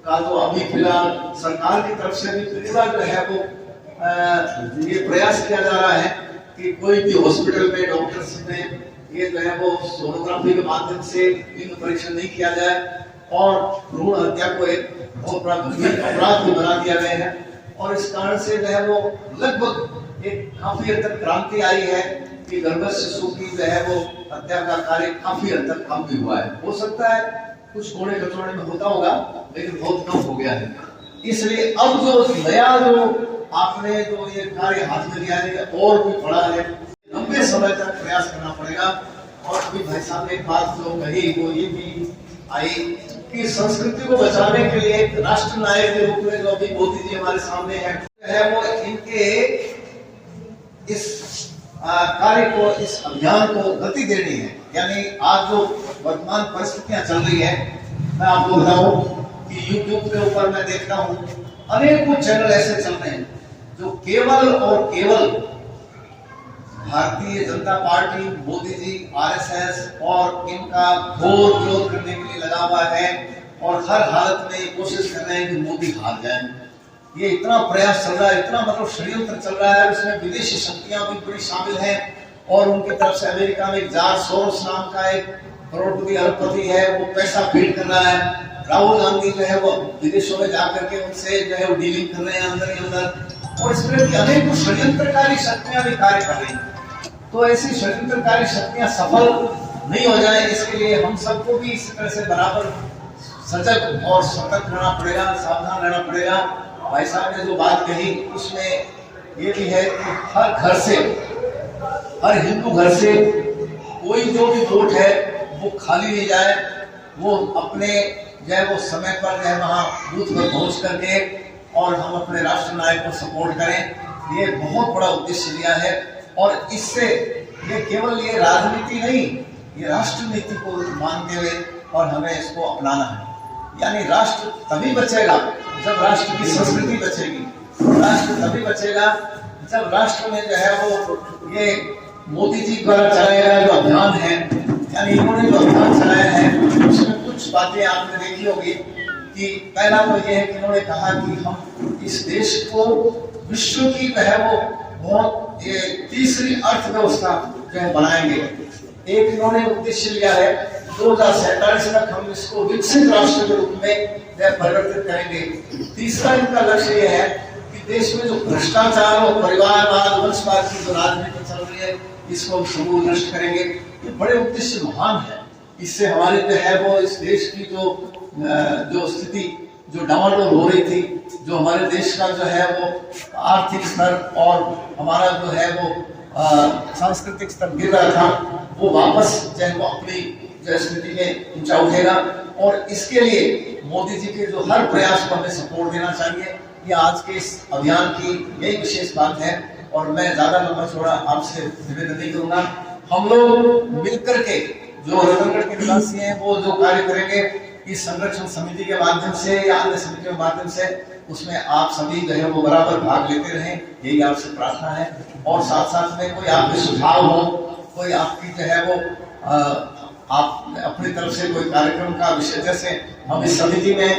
का तो अभी फिलहाल सरकार की तरफ से भी पूरा जो है वो ये प्रयास किया जा रहा है कि कोई भी हॉस्पिटल में डॉक्टर्स में ये जो है वो सोनोग्राफी के माध्यम से लिंग परीक्षण नहीं किया जाए और भ्रूण हत्या को एक बहुत बड़ा गंभीर अपराध भी बना दिया गया है। और इस कारण से जो है वो लगभग एक काफी हद तक क्रांति आई है कि गर्भस्थ शिशु की जो है वो हत्या का कार्य काफी हद तक कम भी हुआ है। हो सकता है कुछ कोने कचौड़े में होता होगा, लेकिन बहुत कम हो गया है। इसलिए अब जो नया जो आपने जो ये कार्य हाथ में लिया है और भी बड़ा है, लंबे समय तक प्रयास करना पड़ेगा। और अभी भाई साहब ने एक बात जो कही वो ये भी आई कि संस्कृति को बचाने के लिए एक राष्ट्र नायक के रूप में जो अभी मोदी जी हमारे सामने है वो इनके इस कार्य को, इस अभियान को गति देनी है। यानी आज जो वर्तमान परिस्थितियां चल रही है, मैं आपको बताऊं कि YouTube के ऊपर मैं देखता हूं अनेकों चैनल ऐसे चल रहे हैं जो केवल और केवल भारतीय जनता पार्टी, मोदी जी, RSS और इनका घोर विरोध करने के लिए लगा हुआ है और हर हालत में ये कोशिश कर रहे हैं कि मोदी हार जाए। ये इतना प्रयास चल रहा है, इतना मतलब षड्यंत्र चल रहा है, उसमें विदेशी शक्तियां भी बड़ी शामिल हैं और उनकी तरफ से अमेरिका में जॉर्ज सोरोस नाम का एक करोड़पति अरबपति है, वो पैसा फीड कर रहा है। राहुल गांधी जो है वो विदेशों में जाकर के उनसे जो है वो डीलिंग कर रहे हैं अंदर ही अंदर, और इस तरह की अनेक षड्यंत्रकारी शक्तियां भी कार्य कर रही हैं। तो ऐसी षड्यंत्रकारी शक्तियां सफल नहीं हो जाए, इसके लिए हम सबको भी इस तरह से बराबर सजग और सतर्क रहना पड़ेगा, सावधान रहना पड़ेगा। भाई साहब ने जो बात कही उसमें ये भी है कि हर घर से, हर हिंदू घर से कोई जो भी वोट है वो खाली नहीं जाए, वो अपने जो है वो समय पर जो है वहाँ बूथ पर पहुँच करके और हम अपने राष्ट्र नायक को सपोर्ट करें। ये बहुत बड़ा उद्देश्य लिया है और इससे ये केवल ये राजनीति नहीं, ये राष्ट्र नीति को मानते हुए और हमें इसको अपनाना है। यानी राष्ट्र तभी बचेगा जब राष्ट्र की संस्कृति बचेगी, राष्ट्र तभी बचेगा जब राष्ट्र में जो है वो ये मोदी जी द्वारा चलाया गया जो अभियान है, यानी इन्होंने जो अभियान चलाया है उसमें कुछ बातें आपने देखी होगी कि पहला तो ये है कि इन्होंने कहा कि हम इस देश को विश्व की जो है वो बहुत ये तीसरी अर्थव्यवस्था जो है बनाएंगे। एक इन्होंने उद्देश्य लिया है 2047 तक हम इसको विकसित राष्ट्र के रूप में परिवर्तित करेंगे। तीसरा इनका लक्ष्य यह है कि देश में जो भ्रष्टाचार और परिवारवाद, वंशवाद की जो राजनीति चल रही है इसको हम समूल नष्ट करेंगे। ये बड़े उद्देश्य महान है। इससे हमारे जो है वो इस देश की जो स्थिति जो डामाडोल हो रही थी, जो हमारे देश का जो है वो आर्थिक स्तर और हमारा जो है वो सांस्कृतिक स्तर गिर रहा था, वो वापस जो है वो अपनी जो स्थिति में ऊंचा उठेगा। और इसके लिए मोदी जी के जो हर प्रयास को हमें सपोर्ट देना चाहिए। ये आज के इस अभियान की यही विशेष बात है और मैं ज्यादा लंबा चौड़ा आपसे निवेदन नहीं करूंगा। हम लोग मिलकर के जो रतनगढ़ के निवासी हैं वो जो कार्य करेंगे इस संरक्षण समिति के माध्यम से या अन्य समितियों के माध्यम से, उसमें आप सभी जो है वो बराबर भाग लेते रहें, यही आपसे प्रार्थना है। और साथ साथ में कोई आपके सुझाव हो, कोई आपकी जो है वो आप अपनी तरफ से कोई कार्यक्रम का विषय, जैसे हम इस समिति में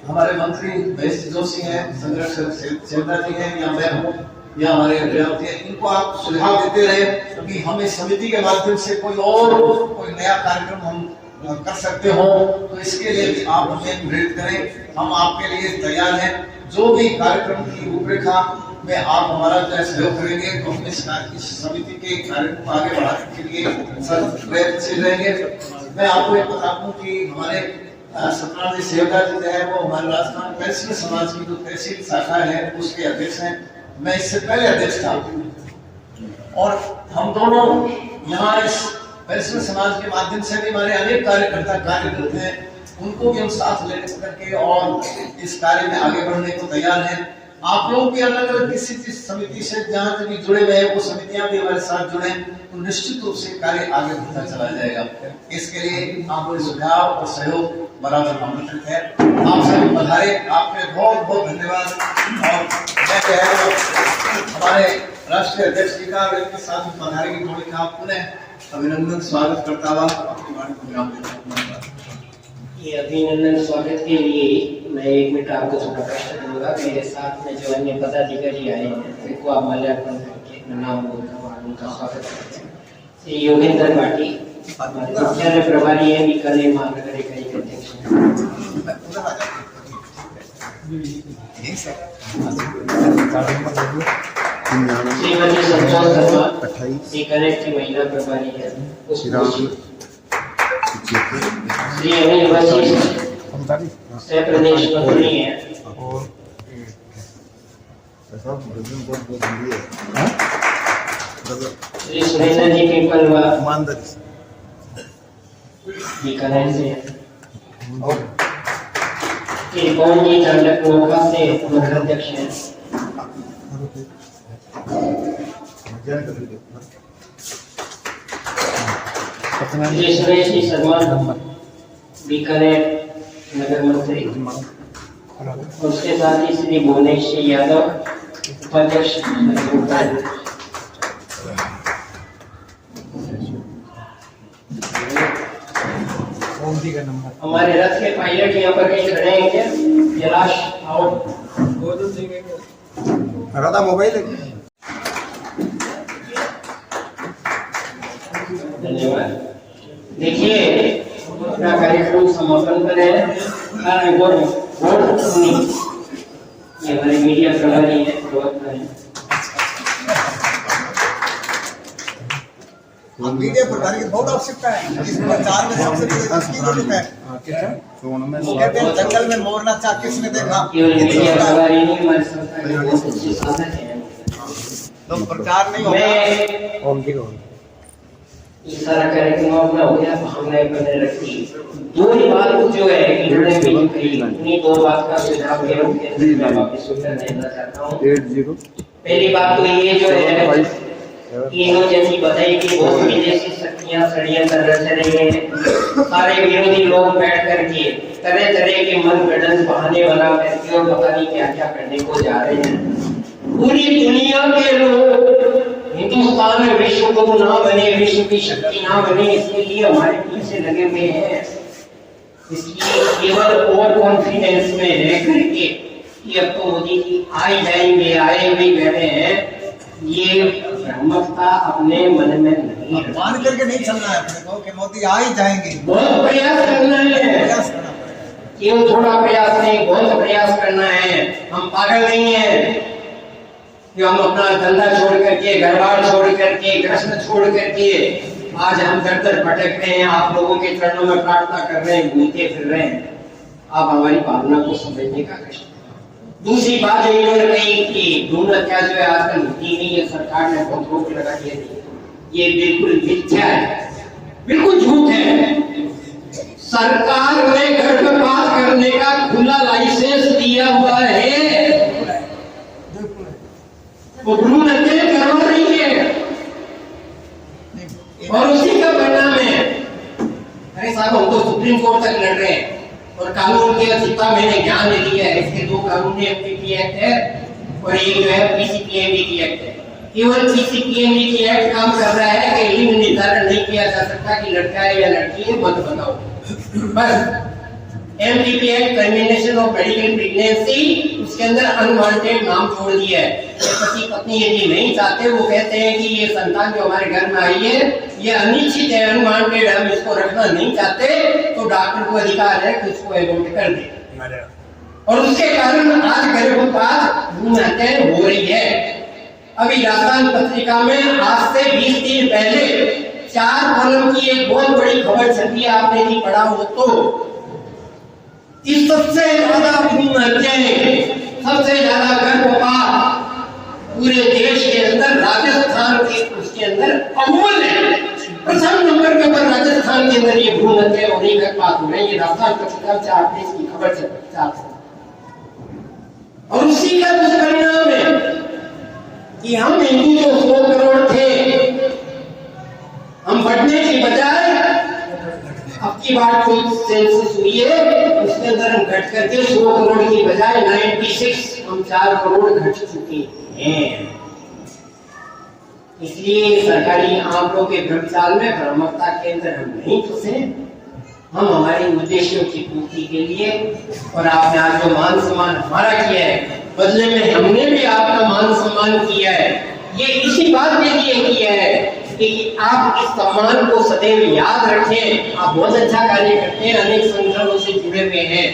हमारे मंत्री महेश जोशी हैं, संरक्षण सेवदा जी हैं, या मैं हूँ या हमारे अभियान हैं, इनको आप सुझाव देते रहे कि हम इस समिति के माध्यम से कोई नया कार्यक्रम हम कर सकते हो, तो इसके लिए भी आप हमें प्रेरित करें। हम आपके लिए तैयार हैं। जो भी कार्यक्रम की रूपरेखा में आप हमारा जो है सहयोग करेंगे तो हम इस समिति के कार्यक्रम को आगे बढ़ाने के लिए प्रयत्नशील रहेंगे। मैं आपको एक बता दूं कि हमारे सतनाम जी सेवदा जी जो है वो हमारे राजस्थान पैंसठ समाज की जो तहसील शाखा है उसके अध्यक्ष हैं। मैं इससे पहले अध्यक्ष था और हम दोनों यहाँ इस वैष्णव समाज के माध्यम से भी हमारे अनेक कार्यकर्ता कार्य करते हैं, उनको भी हम साथ लेकर करके और इस कार्य में आगे बढ़ने को तैयार हैं। आप लोग भी अलग अलग किसी समिति से जहाँ से भी जुड़े हुए हैं वो समितियां भी हमारे साथ जुड़े, तो निश्चित रूप से कार्य आगे बढ़ता चला जाएगा। इसके लिए आपके सुझाव और सहयोग बराबर आमंत्रित है। आप सभी पधारे, आपके बहुत बहुत धन्यवाद। और मैं हमारे राष्ट्रीय अध्यक्ष जी का इनके साथ पधारे की जोड़ी का पुनः अभिनंदन स्वागत करता हुआ अपनी वाणी को विराम देता हूं। ये अभिनंदन स्वागत के लिए मैं 1 मिनट आपको थोड़ा प्रश्न दूंगा। मेरे साथ में जो अन्य पदाधिकारी आए हैं उनको आप माल्यार्पण करके नाम बोलकर उनका स्वागत करते हैं। श्री योगेंद्र पाटी हमारे मुख्यालय प्रभारी है, बीकानेर महानगर इकाई के अध्यक्ष हैं। श्रीमती संतोष शर्मा बीकानेर की महिला प्रभारी है। श्री अनिल वशिष्ठ सह प्रदेश मंत्री हैं। श्री सुरेंद्र जी पीपल व ईमानदारी से बीकानेर से और त्रिकोण जी चांडक मोखा से नगर अध्यक्ष हैं। श्री सुरेश जी शर्मा बीकानेर नगर मंत्री और उसके साथ ही श्री भुवनेश यादव उपाध्यक्ष हमारे रथ के पायलट यहाँ पर कहीं खड़े हैं क्या? कैलाश आओ। राधा मोबाइल है। धन्यवाद। देखिए अपना कार्यक्रम समापन पर है। ये हमारे मीडिया प्रभारी है, प्रवक्ता है। मीडिया प्रभारी की बहुत आवश्यकता है। इस प्रचार में सबसे इसकी जरूरत है। कहते हैं जंगल में मोर नाचा किसने देखा? केवल मीडिया प्रभारी नहीं, हमारे संस्था के बहुत अच्छे साधक हैं। तो प्रचार नहीं होगा। ये सारा कार्यक्रम अपना हो गया, भावनाएं बने रखी। दो ही बात जो है कि जुड़े हुए कई उन्हीं दो बात का सुझाव के रूप में मैं वापस सुनना देना चाहता हूँ। पहली बात तो ये जो है इन्होंने जैसी बताई कि बहुत विदेशी शक्तियां षड्यंत्र रच रही हैं। सारे विरोधी लोग बैठ करके तरह तरह के मन गढ़ंत बहाने बना करके और पता नहीं क्या क्या करने को जा रहे हैं। पूरी दुनिया के लोग हिंदुस्तान में विश्व गुरु ना बने, विश्व की शक्ति ना बने, इसके लिए हमारे पीछे लगे हुए हैं। इसलिए केवल ओवर कॉन्फिडेंस में रह करके कि अब तो मोदी जी आए जाएंगे, आए हुए बैठे हैं, ये भ्रमता अपने मन में नहीं मान करके नहीं चलना है अपने को कि मोदी आ ही जाएंगे। बहुत प्रयास करना है, केवल थोड़ा प्रयास नहीं, बहुत प्रयास करना है। हम पागल नहीं है कि हम अपना धंधा छोड़ करके, घर बार छोड़ करके, ग्रस्त छोड़ करके आज हम दर दर भटक रहे हैं, आप लोगों के चरणों में प्रार्थना कर रहे हैं, घूमते फिर रहे हैं। आप हमारी भावना को समझने का कष्ट। दूसरी बात जो इन्होंने कही कि भ्रूण हत्या जो है आजकल होती नहीं है, सरकार ने बहुत रोक लगा दिया है, ये बिल्कुल मिथ्या है, बिल्कुल झूठ है। सरकार ने गर्भपात करने का खुला लाइसेंस दिया हुआ है, वो भ्रूण हत्या करवा रही है और उसी का परिणाम है। अरे साहब हम तो सुप्रीम कोर्ट तक लड़ रहे हैं और कानून के अधिकार मैंने ज्ञान ले लिया है। इसके दो कानून है, एमपीपी एक्ट है और एक जो है पीसीपीएमडी एक्ट है। केवल पीसीपीएमडी एक्ट काम कर रहा है कि लिंग निर्धारण नहीं किया जा सकता कि लड़का है या लड़की है, मत बताओ बस। MPP act termination of medical pregnancy, उसके अंदर अनवांटेड नाम जोड़ दिया है। पति पत्नी यदि नहीं चाहते, वो कहते हैं कि ये संतान जो हमारे घर में आई है ये अनिश्चित है, अनवांटेड, हम इसको रखना नहीं चाहते, तो डॉक्टर को अधिकार है कि उसको एबॉर्ट कर दे। और उसके कारण आज गर्भपात भ्रूण हत्याएं हो रही है। अभी राजस्थान पत्रिका में आज से 20 दिन पहले 4 कॉलम की एक बहुत बड़ी खबर छपी, आपने भी पढ़ा हो तो। इस सबसे ज्यादा भ्रूण हत्याएं, सबसे ज्यादा गर्भपात पूरे देश के अंदर राजस्थान के उसके अंदर अव्वल है। प्रथम नंबर के ऊपर राजस्थान के अंदर ये भ्रूण हत्या और गर्भपात हो रही है। राजस्थान पत्रिका 4 पेज की खबर छपी और उसी का दुष्परिणाम है कि हम हिंदू जो 100 करोड़ थे, हम बढ़ने की बजाय अब की बार कोई सेंसस हुई है उसके अंदर हम घट करके 100 करोड़ की बजाय 96 हम 4 करोड़ घट चुके हैं। इसलिए सरकारी आंकड़ों के भ्रमजाल में भ्रमकता के अंदर हम नहीं फंसे। हम हमारे उद्देश्यों की पूर्ति के लिए, और आपने आज जो मान सम्मान हमारा किया है, बदले में हमने भी आपका मान सम्मान किया है। ये इसी बात के लिए किया है कि आप इस सम्मान को सदैव याद रखें। आप बहुत अच्छा कार्य करते हैं, अनेक संगठनों से जुड़े हुए हैं,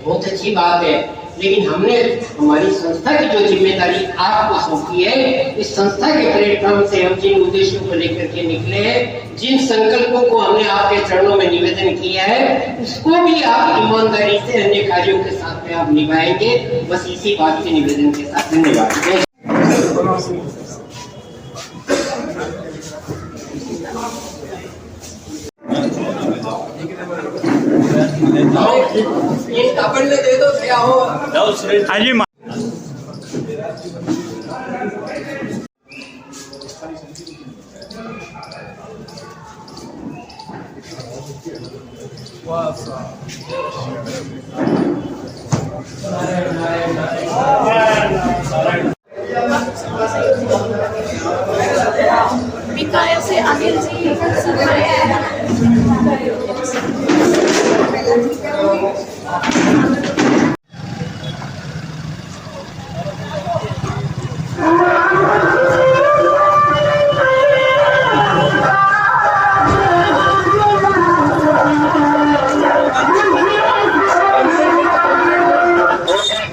बहुत अच्छी बात है। लेकिन हमने हमारी संस्था की जो जिम्मेदारी आपको सौंपी है, इस संस्था के प्लेटफॉर्म से हम जिन उद्देश्यों को लेकर के निकले हैं, जिन संकल्पों को हमने आपके चरणों में निवेदन किया है, उसको भी आप ईमानदारी से अन्य कार्यों के साथ में आप निभाएंगे। बस इसी बात के निवेदन के साथ धन्यवाद। ये अपन ने दे दो क्या हो हाजी विकायक से अनिल जी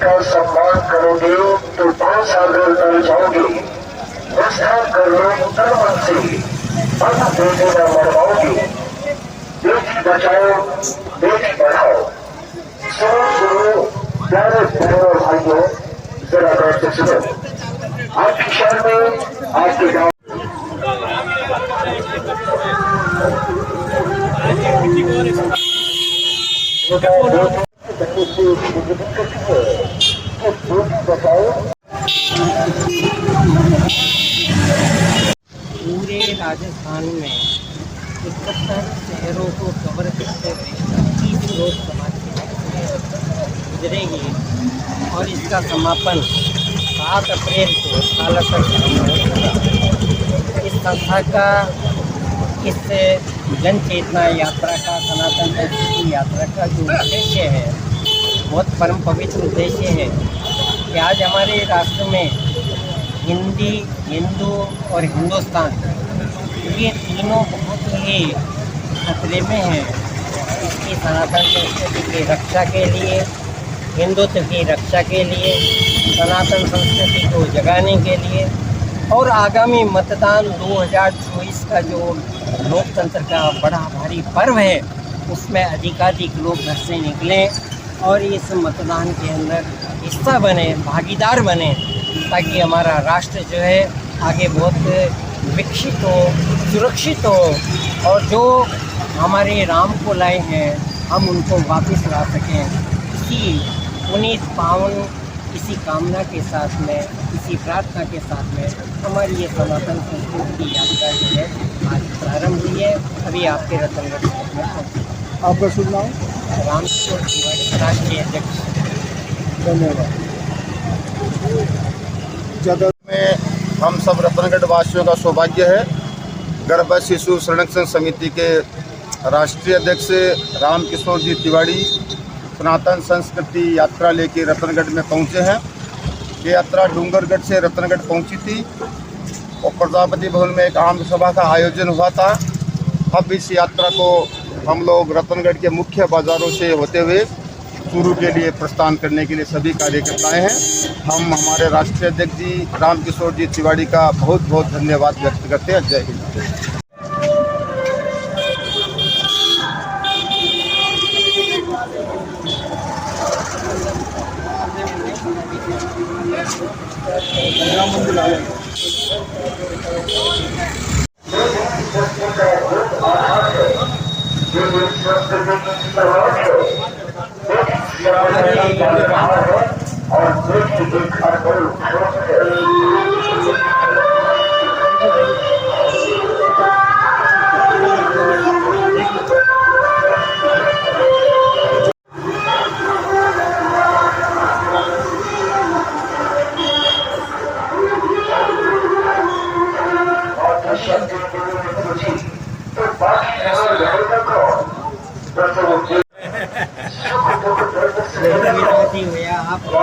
का सम्मान करोगे तो 5 साल कर जाओगे। प्रस्थान कर लो तन मन से, अब बेटे न मरवाओगे। बेटी बचाओ बेटी पढ़ाओ। सुनो प्यारे बहनों भाइयों, जरा गौर से सुनो। आपके शहर में आपके गाँव पूरे राजस्थान में 71 शहरों को कवर करते हुए 30 लोकसभा गुजरेगी और इसका समापन 7 अप्रैल को सालासर इस संस्था का इस जन चेतना यात्रा का, सनातन संस्कृति यात्रा का जो उद्देश्य है, बहुत परम पवित्र उद्देश्य है कि आज हमारे राष्ट्र में हिंदी, हिंदू और हिंदुस्तान ये तीनों बहुत ही खतरे में हैं। इसकी सनातन संस्कृति की रक्षा के लिए, हिंदुत्व की रक्षा के लिए, सनातन संस्कृति को जगाने के लिए और आगामी मतदान 2024 का जो लोकतंत्र का बड़ा भारी पर्व है, उसमें अधिकाधिक लोग घर से निकलें और इस मतदान के अंदर हिस्सा बने, भागीदार बने, ताकि हमारा राष्ट्र जो है आगे बहुत विकसित हो, सुरक्षित हो और जो हमारे राम को लाए हैं हम उनको वापस ला सकें। इसी पुनीत पावन इसी कामना के साथ में, इसी प्रार्थना के साथ में हमारी ये सनातन संस्कृति की यात्रा जो है आज प्रारंभ हुई है। अभी आपके रतनगढ़ शहर में पहुँचे। आपका शुभ नाम? रामकिशोर तिवारी, राष्ट्रीय अध्यक्ष। धन्यवाद। ज़्यादा में हम सब रतनगढ़ वासियों का सौभाग्य है। गर्भ शिशु संरक्षण समिति के राष्ट्रीय अध्यक्ष रामकिशोर जी तिवारी सनातन संस्कृति यात्रा लेके रतनगढ़ में पहुंचे हैं। ये यात्रा डूंगरगढ़ से रतनगढ़ पहुंची थी और प्रजापति भवन में एक आम सभा का आयोजन हुआ था। अब इस यात्रा को हम लोग रतनगढ़ के मुख्य बाज़ारों से होते हुए चूरू के लिए प्रस्थान करने के लिए सभी कार्यकर्ताएं हैं। हम हमारे राष्ट्रीय अध्यक्ष जी रामकिशोर जी तिवारी का बहुत बहुत धन्यवाद व्यक्त करते हैं। जय हिंद। यार